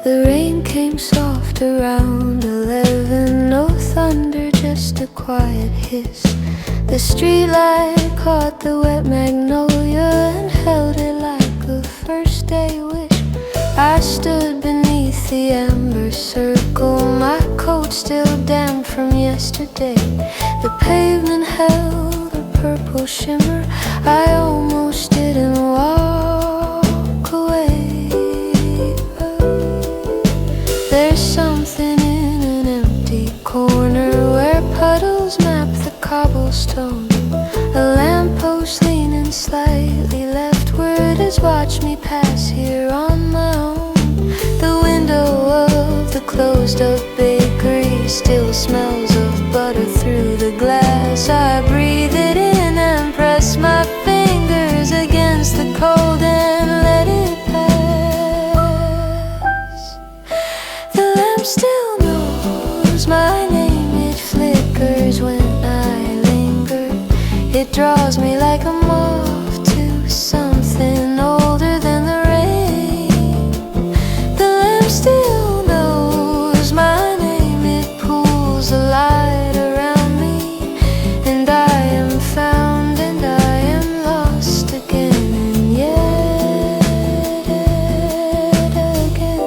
The rain came soft around 11. No thunder, just a quiet hiss. The streetlight caught the wet magnolia and held it like a first day wish. I stood beneath the amber circle, my coat still damp from yesterday. The pavement held a purple shimmer. I almost didn't walk away. There's something in an empty corner where puddles map the cobblestone. A lamppost leaning slightly leftward has watched me pass here on my own. The window of the closed up bakery still smells of butter through the glass. I breathe it in and press my fingers against the cold and let it pass. The lamp still knows my name, it flickers when I linger. It draws me like a moth to something older than the rain. The lamp still knows my name, it pulls the light around me. And I am found and I am lost again, and yet again.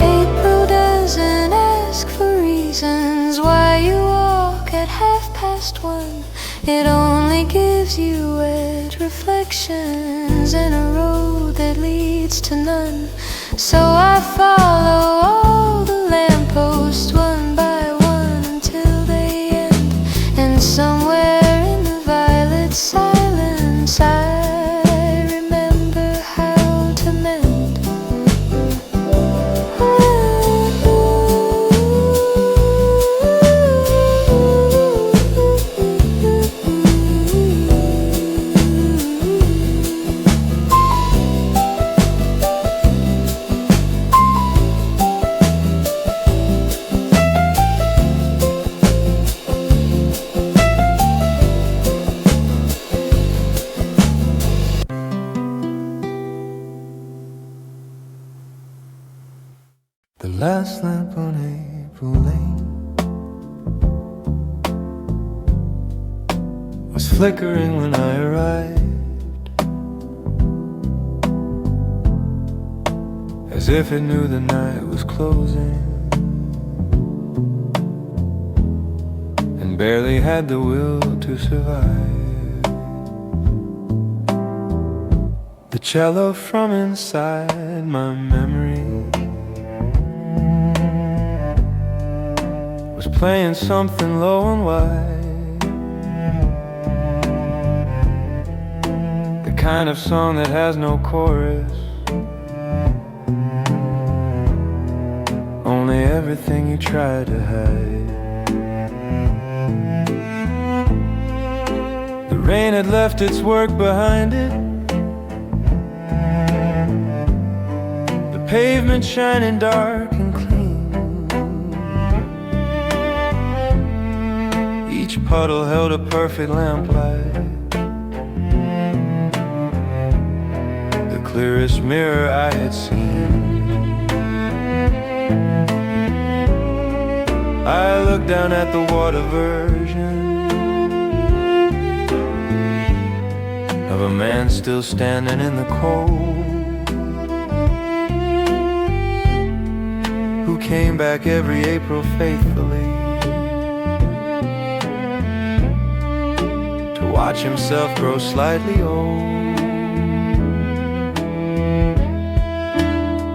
April doesn't ask for reasons why you walk at 1:30. It only gives you wet reflections in a road that leads to none. So I follow all the lampposts one by one until they end. And somewhere in the violet silence I remember how to mend. The last lamp on April Lane was flickering when I arrived, as if it knew the night was closing and barely had the will to survive. The cello from inside my memory was playing something low and wide, the kind of song that has no chorus, only everything you try to hide. The rain had left its work behind it, Pavement shining dark and clean. Each puddle held a perfect lamplight, the clearest mirror I had seen. I looked down at the water version of a man still standing in the cold, who came back every April faithfully to watch himself grow slightly old.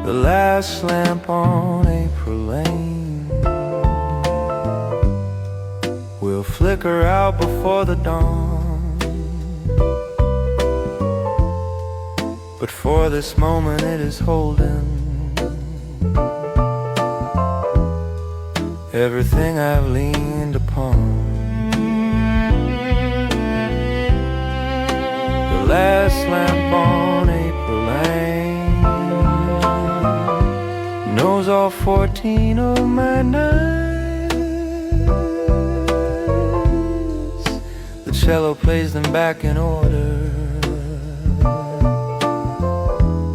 The last lamp on April Lane will flicker out before the dawn, but for this moment it is holding everything I've leaned upon. The last lamp on April Lane knows all 14 of my nights. The cello plays them back in order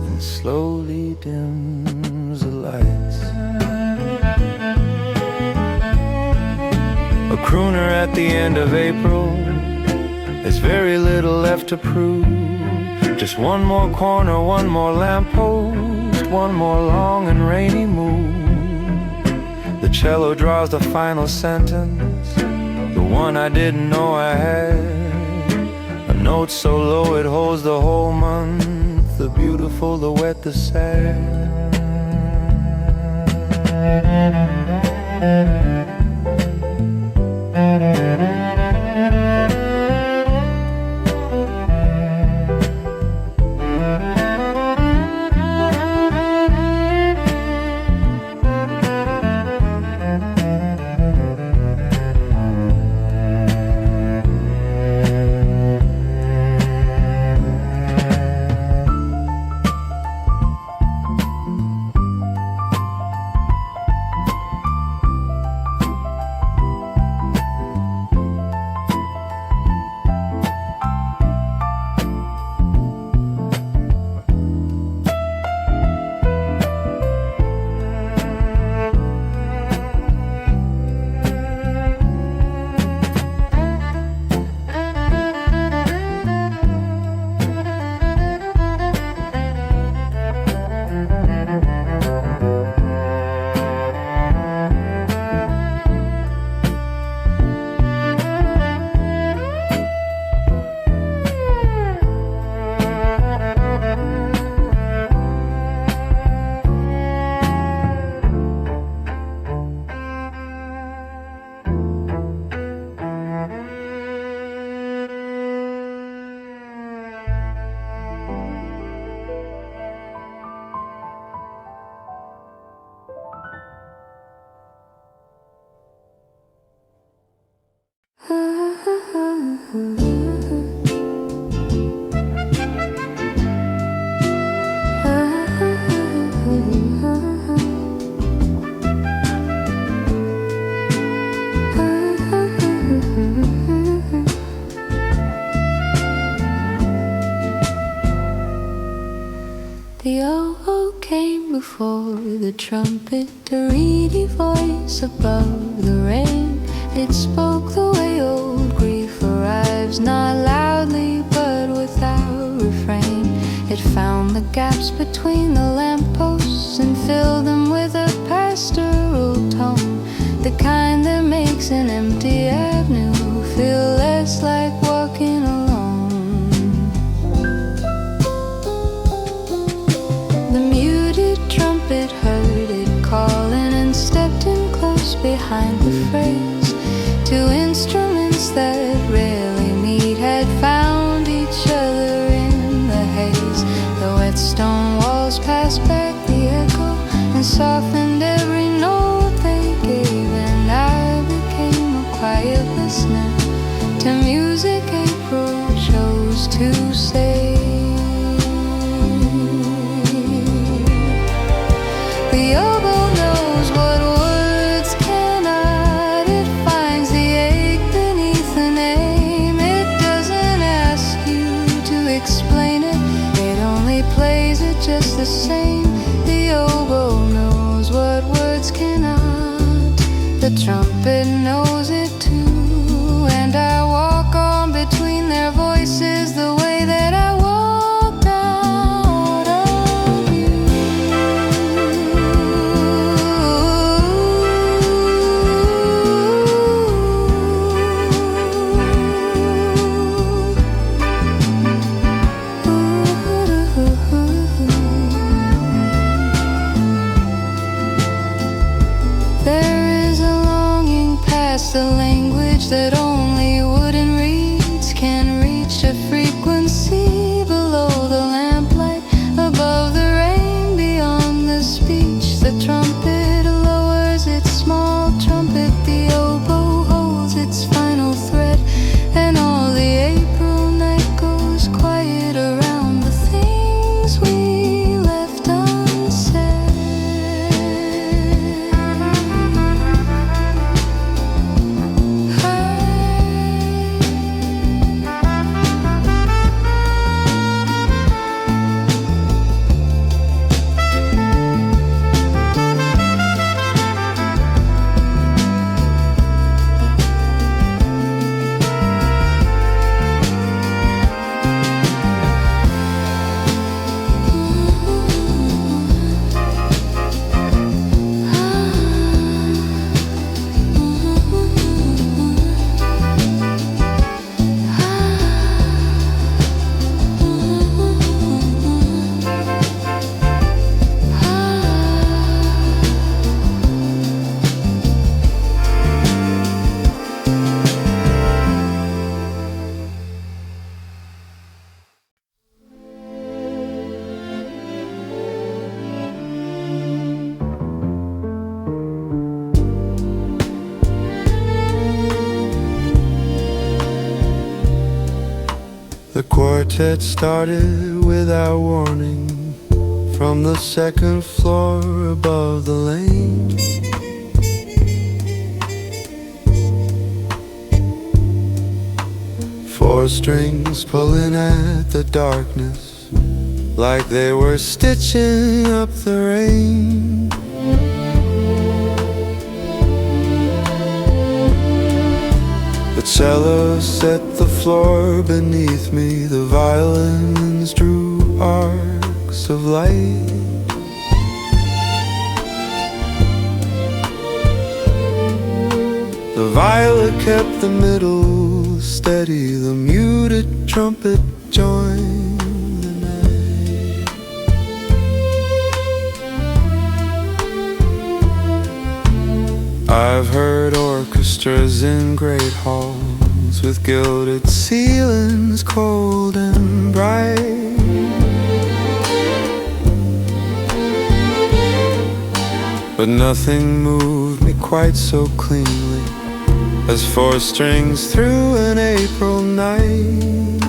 and slowly dims the lights. A crooner at the end of April, there's very little left to prove. Just one more corner, one more lamppost, one more long and rainy moon. The cello draws the final sentence, the one I didn't know I had. A note so low it holds the whole month, the beautiful, the wet, the sad. The oboe came before the trumpet, a reedy voice above the rain. It spoke the way old grief arrives, not loudly but without refrain. It found the gaps between the lampposts and filled them with a pastoral tone, the kind that makes an empty avenue feel less like walking alone. The muted trumpet heard it calling and stepped in close behind the phrase. Two instruments that rarely meet had found each other in the haze. The wet stone walls passed back the echo and softened every note they gave, and I became a quiet listener to music April chose to say. same. The oboe knows what words cannot. The trumpet knows it too. And I walk on between their voices the way that I walked out of you. There is a longing past the language that only wooden reeds can reach, a frequency below the lamplight, above the rain, beyond the speech. The trumpet lowers its small trumpet, the oboe holds its final thread, and all the April night goes quiet around the things we left unsaid. The quartet started without warning from the second floor above the lane. Four strings pulling at the darkness like they were stitching up the rain. The cello set the floor beneath me. The violins drew arcs of light. The viola kept the middle steady. The muted trumpet joined the night. I've heard orchestras in great halls with gilded ceilings, cold and bright. But nothing moved me quite so cleanly as four strings through an April night.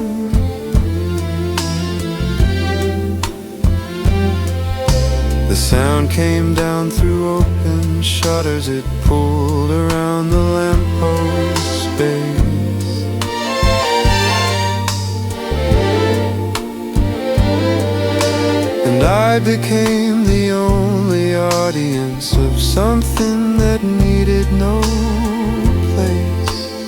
The sound came down through open shutters. It pulled around the lamppost space. And I became the only audience of something that needed no place.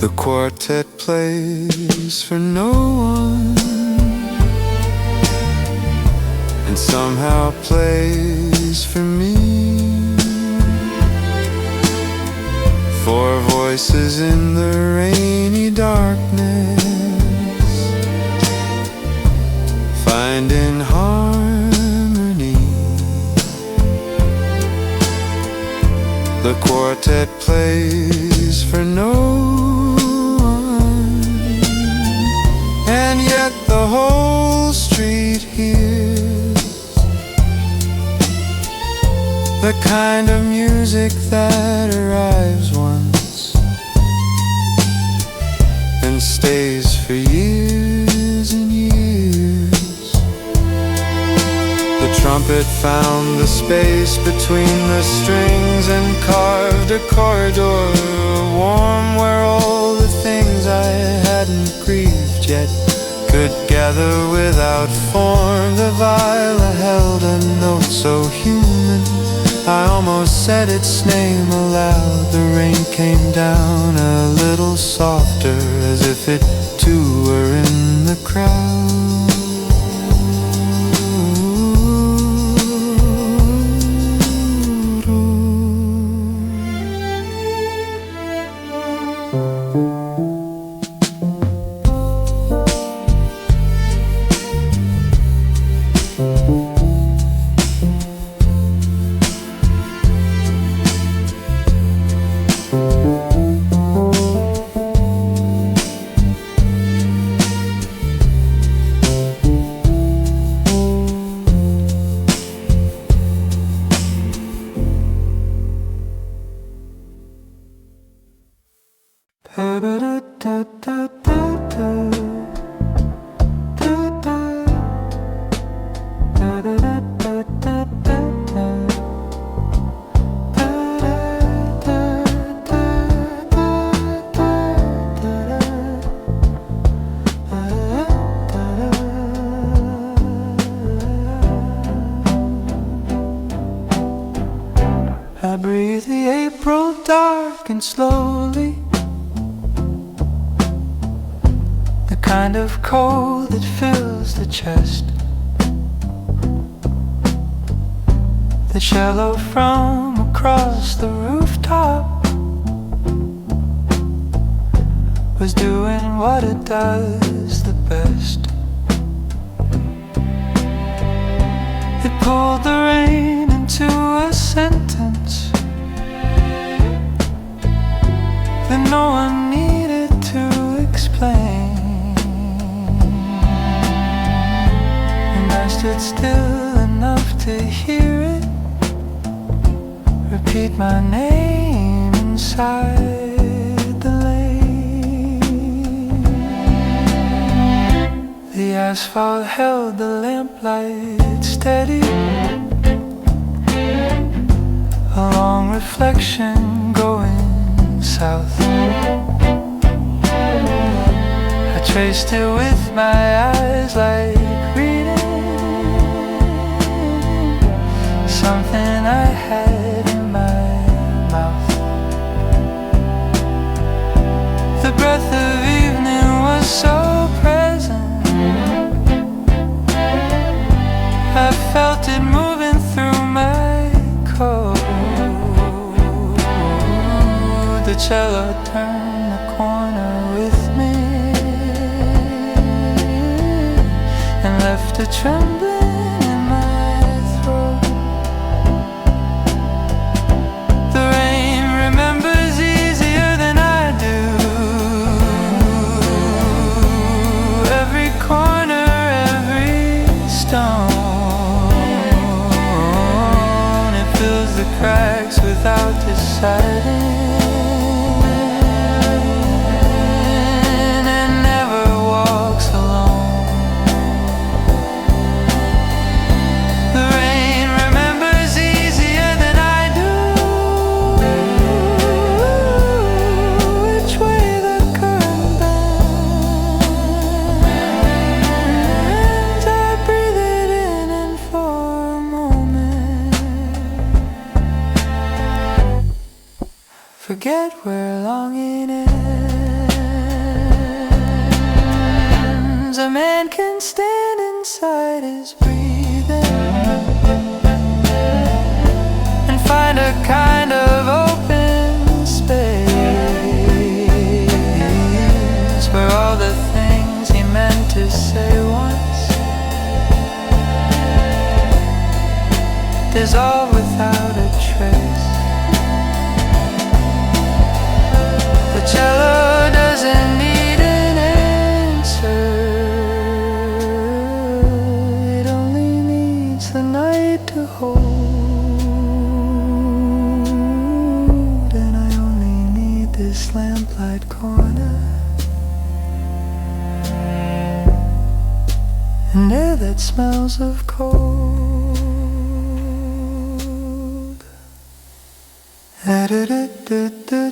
The quartet plays for no one, and somehow plays for me. Four voices in the rainy darkness, finding harmony. The quartet plays for no one, and yet the whole street hears the kind of music that arrives once and stays for years and years. The trumpet found the space between the strings and carved a corridor warm where all the things I hadn't grieved yet could gather without form. The viola held a note so human, I almost said its name aloud. The rain came down a little softer, as if it too were in the crowd. I breathe the April dark and slowly, the kind of cold that fills the chest. The cello from across the rooftop was doing what it does the best. It pulled the rain into a sentence that no one needed to explain, and I stood still enough to hear it repeat my name inside the lane. The asphalt held the lamplight steady, a long reflection going south. I traced it with my eyes like reading something I had in my mouth. The breath of evening was so present, I felt it moving through my coat. The cello turned the corner with me and left a trembling in my throat. The rain remembers easier than I do, every corner, every stone. It fills the cracks without deciding, forget where longing ends. A man can stand inside his breathing and find a kind of open space where all the things he meant to say once dissolve without a trace. The cello doesn't need an answer, it only needs the night to hold, and I only need this lamplight corner and air that smells of cold. Da-da-da-da-da-da-da.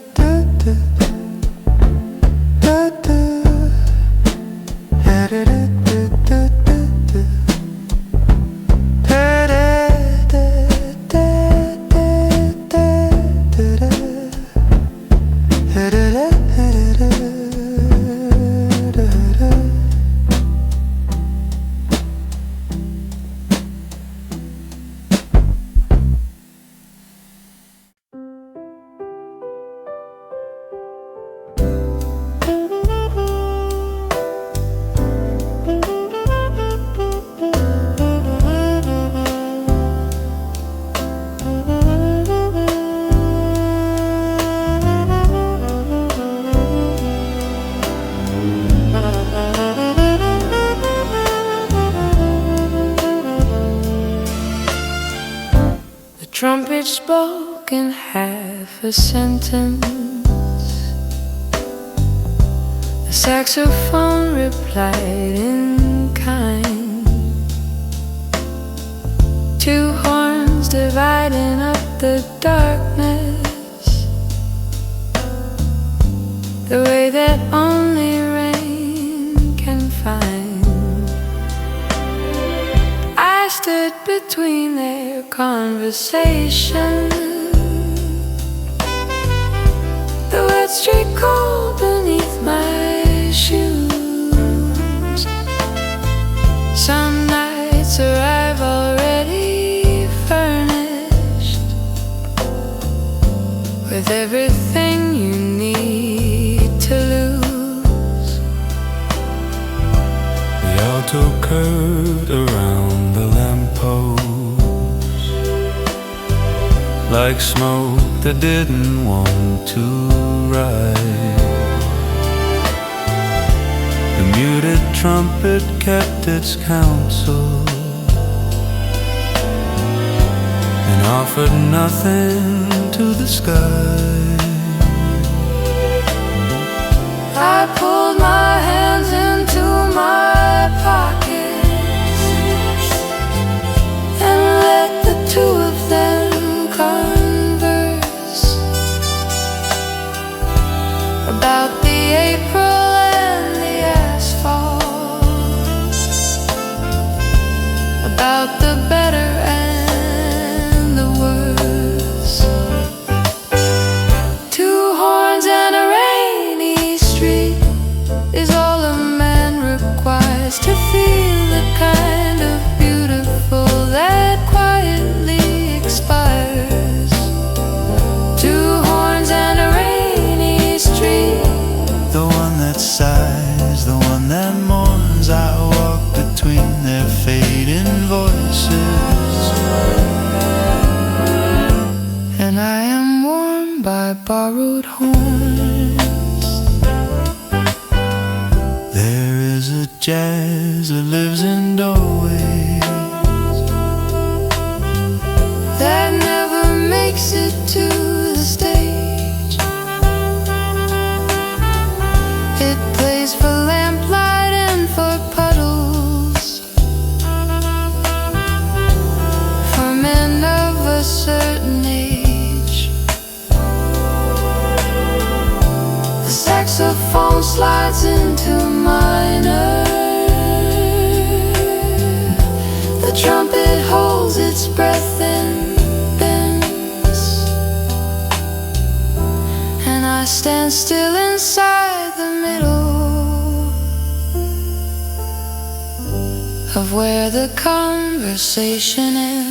spoke in half a sentence. The saxophone replied in kind. Two horns dividing up the darkness, the way that only rain can find. I stood between their conversation, the wet street cold beneath my shoes. Some nights arrive already furnished with everything you need to lose. The alto curved around the lamppost like smoke that didn't want to rise. The muted trumpet kept its counsel and offered nothing to the sky. I pulled my hands into my pockets and let the two of them converse about the April and the asphalt, about the better and the worse. Two horns and a rainy street is all a man requires to feel the kind of beautiful that quietly expires. Two horns and a rainy street, The one that sighs, the one that mourns. I walk between their fading voices, and I am warmed by borrowed horns. There is a jazz that lives in doorways, that never makes it to the stage. It plays for lamplight and for puddles, for men of a certain age. The saxophone slides into minor, the trumpet holds its breath and bends, and I stand still inside the middle of where the conversation ends.